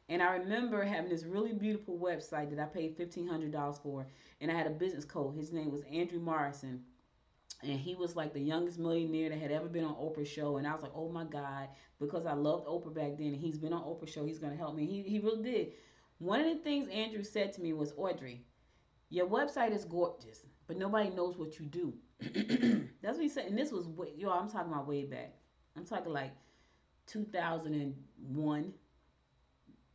And I remember having this really beautiful website that I paid $1,500 for. And I had a business coach. His name was Andrew Morrison. And he was like the youngest millionaire that had ever been on Oprah's show. And I was like, oh my God, because I loved Oprah back then. And he's been on Oprah's show. He's going to help me. He really did. One of the things Andrew said to me was, Audrey, your website is gorgeous, but nobody knows what you do. That's what he said. And this was, I'm talking about way back. I'm talking like 2001,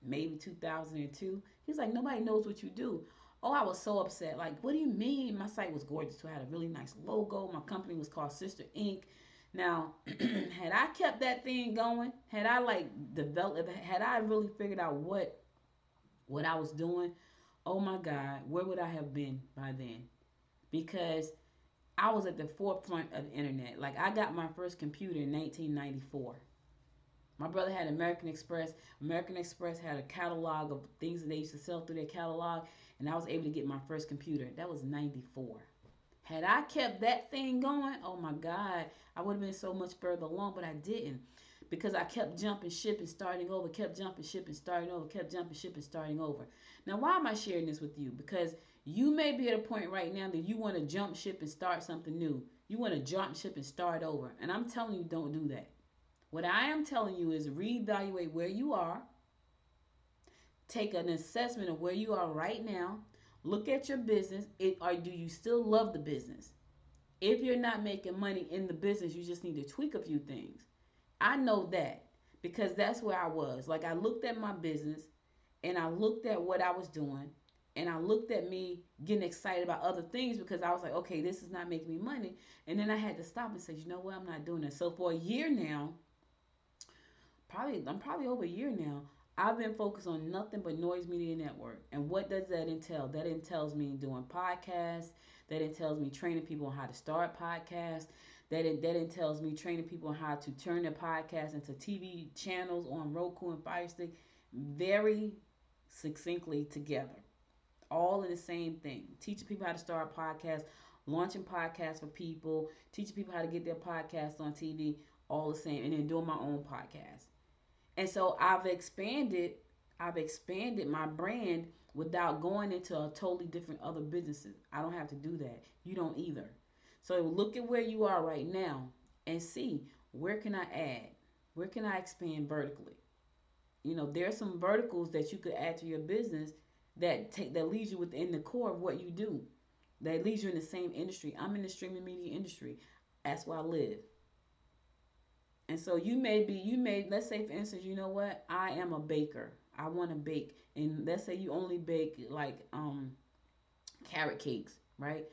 maybe 2002. He's like, nobody knows what you do. Oh, I was so upset. Like, what do you mean? My site was gorgeous too. I had a really nice logo. My company was called Sister Inc. Now, had I kept that thing going, had I had I really figured out what I was doing, oh my God, where would I have been by then? Because I was at the forefront of the internet. Like, I got my first computer in 1994. My brother had American Express. American Express had a catalog of things that they used to sell through their catalog, and I was able to get my first computer. That was 94. Had I kept that thing going, oh my God, I would have been so much further along, but I didn't. Because I kept jumping ship and starting over, kept jumping ship and starting over, kept jumping ship and starting over. Now, why am I sharing this with you? Because you may be at a point right now that you want to jump ship and start something new. You want to jump ship and start over. And I'm telling you, don't do that. What I am telling you is reevaluate where you are. Take an assessment of where you are right now. Look at your business. Or do you still love the business? If you're not making money in the business, you just need to tweak a few things. I know that because that's where I was. Like, I looked at my business and I looked at what I was doing and I looked at me getting excited about other things because I was like, okay, this is not making me money. And then I had to stop and say, you know what? I'm not doing that. So for a year now, I'm probably over a year now, I've been focused on nothing but Noise Media Network. And what does that entail? That entails me doing podcasts. That entails me training people on how to start podcasts. That entails me training people on how to turn their podcast into TV channels on Roku and Fire Stick very succinctly together. All in the same thing. Teaching people how to start podcasts, launching podcasts for people, teaching people how to get their podcasts on TV, all the same, and then doing my own podcast. And so I've expanded my brand without going into a totally different other businesses. I don't have to do that. You don't either. So look at where you are right now and see, where can I add? Where can I expand vertically? There's some verticals that you could add to your business that leads you within the core of what you do. That leads you in the same industry. I'm in the streaming media industry. That's where I live. And so let's say for instance, you know what? I am a baker. I want to bake. And let's say you only bake like carrot cakes, right?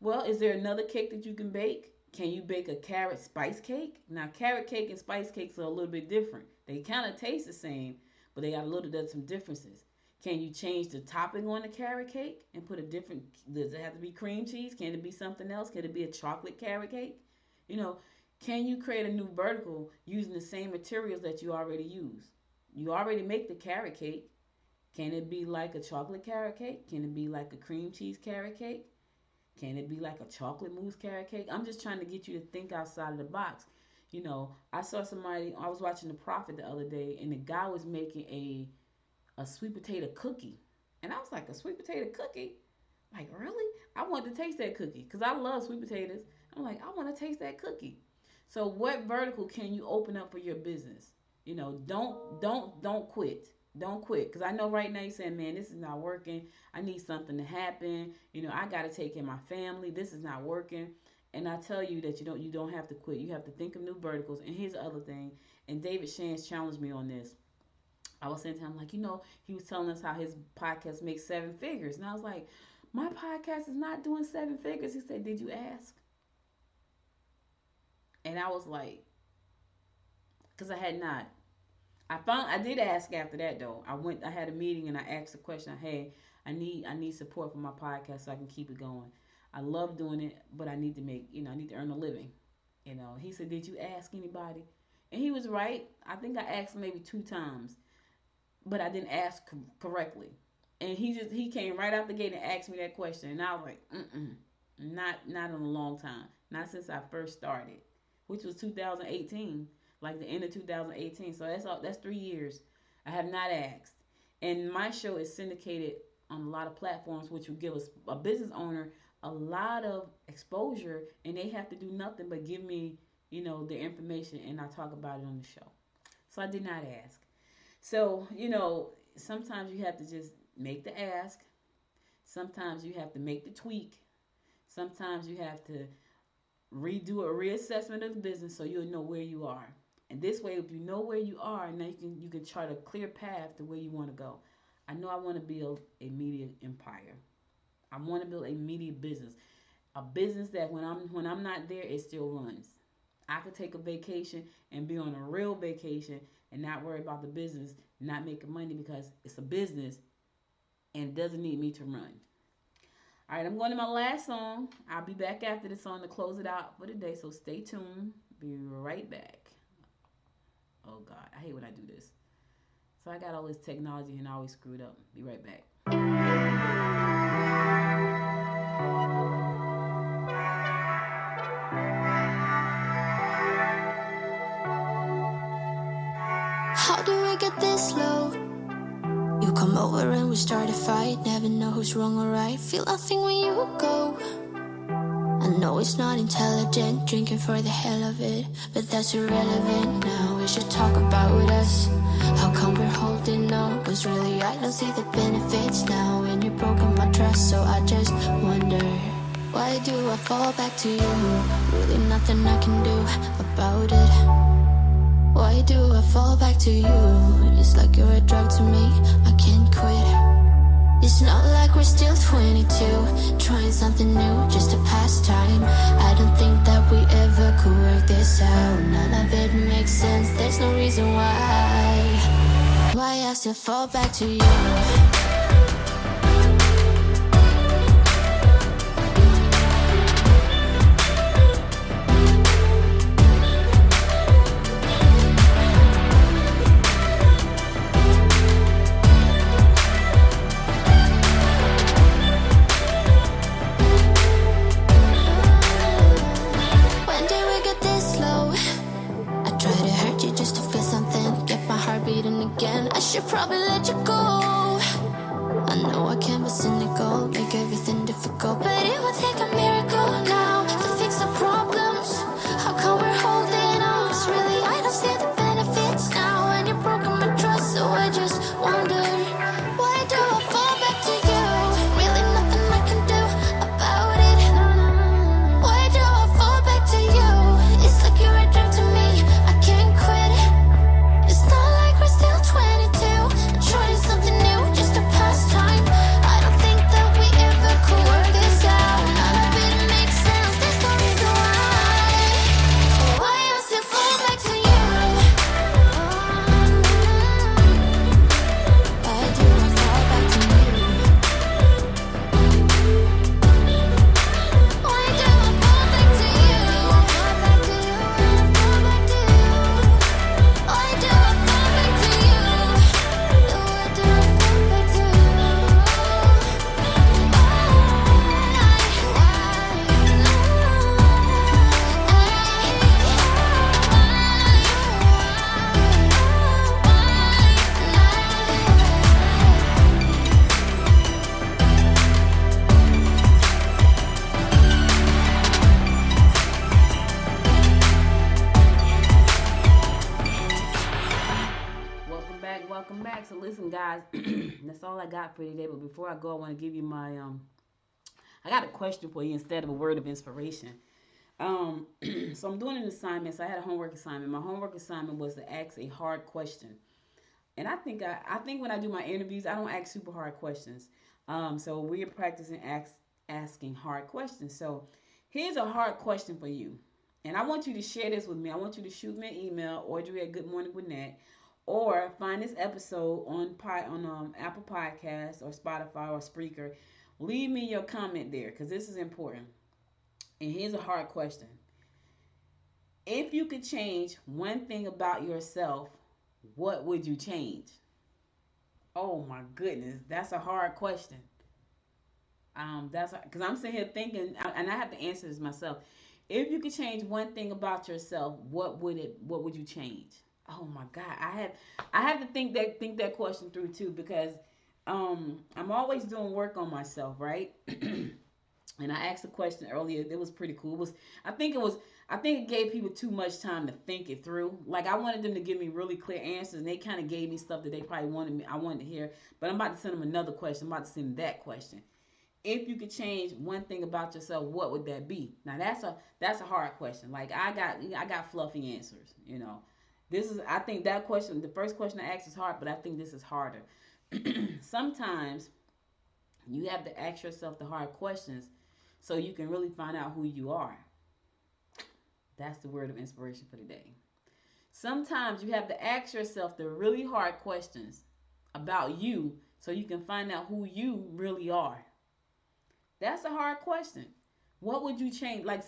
Well, is there another cake that you can bake? Can you bake a carrot spice cake? Now, carrot cake and spice cakes are a little bit different. They kind of taste the same, but they got some differences. Can you change the topping on the carrot cake and put a different, does it have to be cream cheese? Can it be something else? Can it be a chocolate carrot cake? You know, can you create a new vertical using the same materials that you already use? You already make the carrot cake. Can it be like a chocolate carrot cake? Can it be like a cream cheese carrot cake? Can it be like a chocolate mousse carrot cake? I'm just trying to get you to think outside of the box. You know, I saw somebody, I was watching The Prophet the other day, and the guy was making a sweet potato cookie. And I was like, a sweet potato cookie? Like, really? I wanted to taste that cookie because I love sweet potatoes. I'm like, I want to taste that cookie. So what vertical can you open up for your business? You know, don't quit. Don't quit. Because I know right now you're saying, man, this is not working. I need something to happen. You know, I got to take care of my family. This is not working. And I tell you that you don't have to quit. You have to think of new verticals. And here's the other thing. And David Shands challenged me on this. I was saying to him, like, you know, he was telling us how his podcast makes 7 figures. And I was like, my podcast is not doing 7 figures. He said, did you ask? And I was like, because I had not. I did ask after that though. I had a meeting and I asked the question, hey, I need support for my podcast so I can keep it going. I love doing it, but I need to earn a living. You know, he said, did you ask anybody? And he was right. I think I asked maybe 2 times, but I didn't ask correctly. And he came right out the gate and asked me that question. And I was like, not in a long time. Not since I first started, which was 2018. Like the end of 2018. So that's 3 years. I have not asked. And my show is syndicated on a lot of platforms, which will give us a business owner a lot of exposure, and they have to do nothing but give me, you know, their information, and I talk about it on the show. So I did not ask. So, you know, sometimes you have to just make the ask. Sometimes you have to make the tweak. Sometimes you have to redo a reassessment of the business so you'll know where you are. And this way, if you know where you are, now you can chart a clear path to where you want to go. I know I want to build a media empire. I want to build a media business, a business that when I'm not there, it still runs. I could take a vacation and be on a real vacation and not worry about the business not making money because it's a business and it doesn't need me to run. All right, I'm going to my last song. I'll be back after this song to close it out for the day, so stay tuned. Be right back. Oh, God, I hate when I do this. So I got all this technology and I always screw it up. Be right back.
How do we get this low? You come over and we start a fight. Never know who's wrong or right. Feel nothing when you go. I know it's not intelligent, drinking for the hell of it, but that's irrelevant now. We should talk about us. How come we're holding on? 'Cause really I don't see the benefits now. And you've broken my trust, so I just wonder, why do I fall back to you? Really nothing I can do about it. Why do I fall back to you? It's like you're a drug to me, I can't quit. It's not like we're still 22, trying something new, just a pastime. I don't think that we ever could work this out. None of it makes sense, there's no reason why I still fall back to you. I should probably let you go.
guys, that's all I got for today. But before I go, I want to give you my I got a question for you instead of a word of inspiration. Um, so I'm doing an assignment. So I had a homework assignment. My homework assignment was to ask a hard question. And I think when I do my interviews, I don't ask super hard questions. So we're practicing asking hard questions. So here's a hard question for you. And I want you to share this with me. I want you to shoot me an email, Audrey at Good Morning Gwinnett, or find this episode on Apple Podcasts or Spotify or Spreaker. Leave me your comment there because this is important. And here's a hard question. If you could change one thing about yourself, what would you change? Oh my goodness, that's a hard question. That's because I'm sitting here thinking, and I have to answer this myself. If you could change one thing about yourself, What would you change? Oh my God, I have to think that question through too because I'm always doing work on myself, right? And I asked a question earlier. It was pretty cool. I think it gave people too much time to think it through. Like I wanted them to give me really clear answers, and they kind of gave me stuff that they probably I wanted to hear. But I'm about to send them another question. I'm about to send them that question. If you could change one thing about yourself, what would that be? Now that's a hard question. Like I got fluffy answers. I think that question, the first question I asked is hard, but I think this is harder. Sometimes you have to ask yourself the hard questions so you can really find out who you are. That's the word of inspiration for today. Sometimes you have to ask yourself the really hard questions about you so you can find out who you really are. That's a hard question. What would you change? Like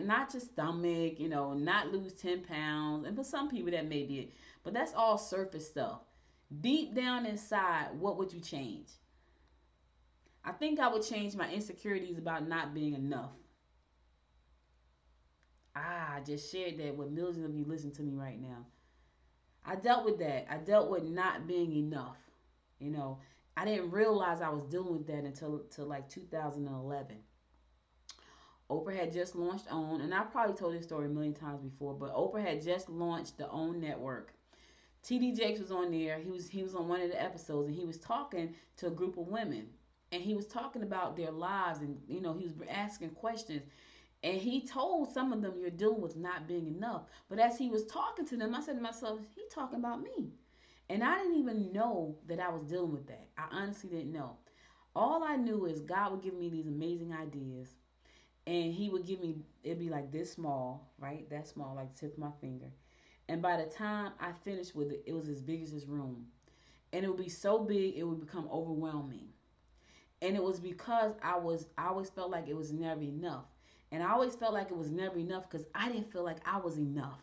not your stomach, not lose 10 pounds. And for some people that may be it. But that's all surface stuff. Deep down inside, what would you change? I think I would change my insecurities about not being enough. I just shared that with millions of you listening to me right now. I dealt with that. I dealt with not being enough. You know, I didn't realize I was dealing with that until like 2011. Oprah had just launched OWN, and I probably told this story a million times before, but Oprah had just launched the OWN network. TD Jakes was on there. He was on one of the episodes, and he was talking to a group of women, and he was talking about their lives, and he was asking questions. And he told some of them, you're dealing with not being enough. But as he was talking to them, I said to myself, he talking about me. And I didn't even know that I was dealing with that. I honestly didn't know. All I knew is God would give me these amazing ideas. And he would give me, it'd be like this small, right? That small, like the tip of my finger. And by the time I finished with it, it was as big as this room. And it would be so big, it would become overwhelming. And it was because I always felt like it was never enough. And I always felt like it was never enough because I didn't feel like I was enough.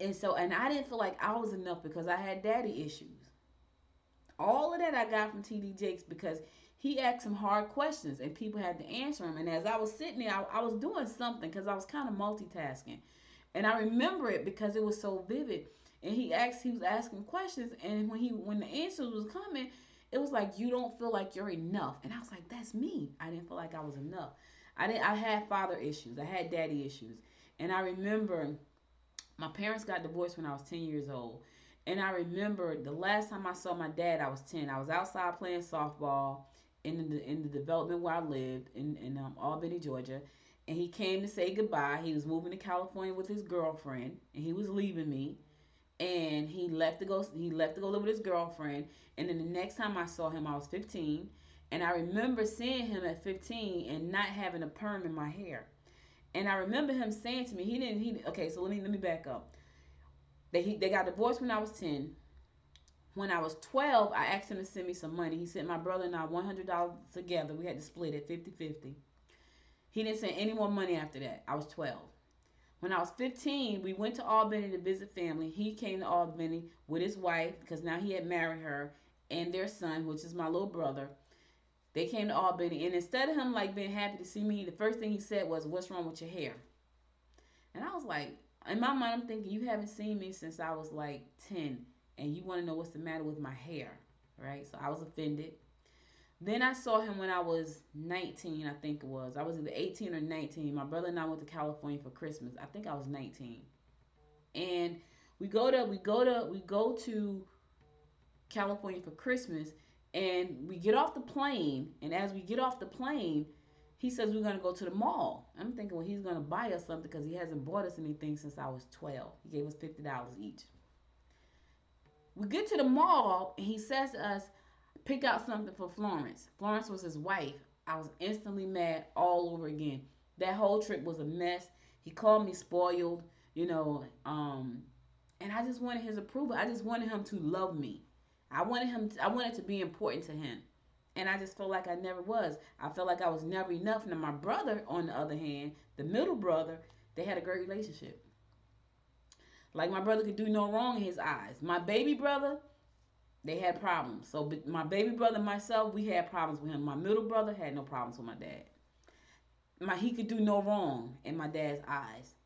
And I didn't feel like I was enough because I had daddy issues. All of that I got from TD Jakes because he asked some hard questions and people had to answer him. And as I was sitting there, I was doing something because I was kind of multitasking. And I remember it because it was so vivid. And he was asking questions, and when the answers was coming, it was like, you don't feel like you're enough. And I was like, that's me. I didn't feel like I was enough. I had father issues. I had daddy issues. And I remember my parents got divorced when I was 10 years old. And I remember the last time I saw my dad, I was 10. I was outside playing softball in the development where I lived in Albany, Georgia. And he came to say goodbye. He was moving to California with his girlfriend, and he was leaving me. And he left to go live with his girlfriend. And then the next time I saw him, I was 15. And I remember seeing him at 15 and not having a perm in my hair. And I remember him saying to me, okay, so let me back up. They got divorced when I was 10. When I was 12, I asked him to send me some money. He sent my brother and I $100 together. We had to split it 50-50. He didn't send any more money after that. I was 12. When I was 15, we went to Albany to visit family. He came to Albany with his wife because now he had married her and their son, which is my little brother. They came to Albany, and instead of him like being happy to see me, the first thing he said was, "What's wrong with your hair?" And I was like, in my mind, I'm thinking, you haven't seen me since I was like 10, and you want to know what's the matter with my hair, right? So I was offended. Then I saw him when I was 19, I think it was. I was either 18 or 19. My brother and I went to California for Christmas. I think I was 19. And we go to California for Christmas, and we get off the plane, and as we get off the plane, he says we're going to go to the mall. I'm thinking, well, he's going to buy us something because he hasn't bought us anything since I was 12. He gave us $50 each. We get to the mall, and he says to us, pick out something for Florence. Florence was his wife. I was instantly mad all over again. That whole trip was a mess. He called me spoiled, and I just wanted his approval. I just wanted him to love me. I wanted to be important to him. And I just felt like I never was. I felt like I was never enough. Now, my brother, on the other hand, the middle brother, they had a great relationship. Like, my brother could do no wrong in his eyes. My baby brother, they had problems. So, my baby brother and myself, we had problems with him. My middle brother had no problems with my dad. He could do no wrong in my dad's eyes.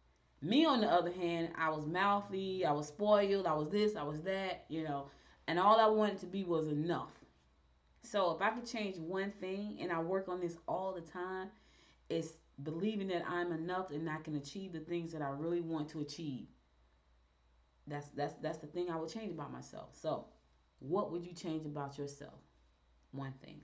Me, on the other hand, I was mouthy, I was spoiled, I was this, I was that, and all I wanted to be was enough. So if I could change one thing, and I work on this all the time, it's believing that I'm enough and I can achieve the things that I really want to achieve. That's the thing I would change about myself. So what would you change about yourself? One thing.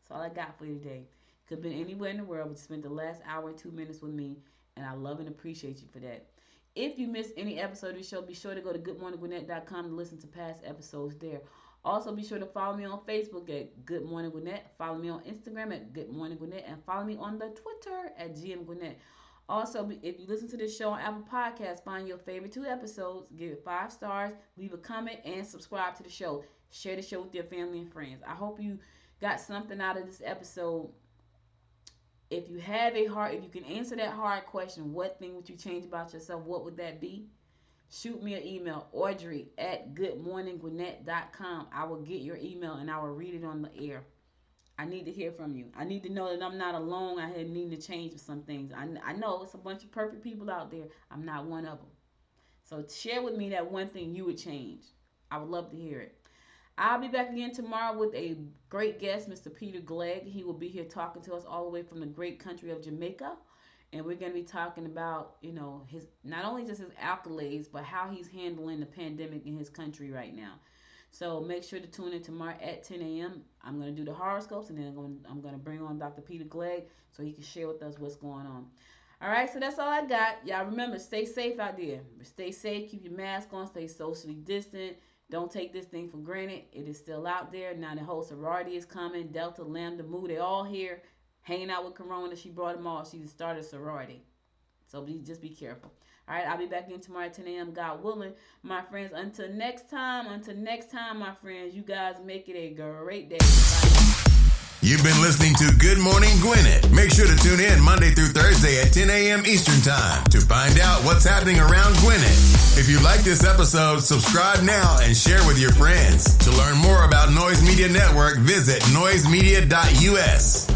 That's all I got for you today. Could have been anywhere in the world, but you spent the last hour and 2 minutes with me, and I love and appreciate you for that. If you missed any episode of the show, be sure to go to goodmorninggwinnett.com to listen to past episodes there. Also, be sure to follow me on Facebook at Good Morning Gwinnett. Follow me on Instagram at Good Morning Gwinnett. And follow me on the Twitter at GM Gwinnett. Also, if you listen to this show on Apple Podcasts, find your favorite 2 episodes, give it 5 stars, leave a comment, and subscribe to the show. Share the show with your family and friends. I hope you got something out of this episode. If you can answer that hard question, what thing would you change about yourself? What would that be? Shoot me an email, audrey@goodmorninggwinnett.com. I will get your email and I will read it on the air. I need to hear from you. I need to know that I'm not alone. I need to change some things. I know it's a bunch of perfect people out there. I'm not one of them. So share with me that one thing you would change. I would love to hear it. I'll be back again tomorrow with a great guest, Mr. Peter Glegg. He will be here talking to us all the way from the great country of Jamaica. And we're going to be talking about, his not only just his accolades, but how he's handling the pandemic in his country right now. So make sure to tune in tomorrow at 10 a.m. I'm going to do the horoscopes, and then I'm going to bring on Dr. Peter Glegg so he can share with us what's going on. All right, so that's all I got. Y'all remember, stay safe out there. Stay safe, keep your mask on, stay socially distant. Don't take this thing for granted. It is still out there. Now the whole sorority is coming. Delta, Lambda, Mu, they all here. Hanging out with Corona. She brought them all. She just started a sorority. So just be careful. All right, I'll be back in tomorrow at 10 a.m. God willing. My friends, until next time, my friends, you guys make it a great day. Bye.
You've been listening to Good Morning Gwinnett. Make sure to tune in Monday through Thursday at 10 a.m. Eastern Time to find out what's happening around Gwinnett. If you like this episode, subscribe now and share with your friends. To learn more about Noise Media Network, visit noisemedia.us.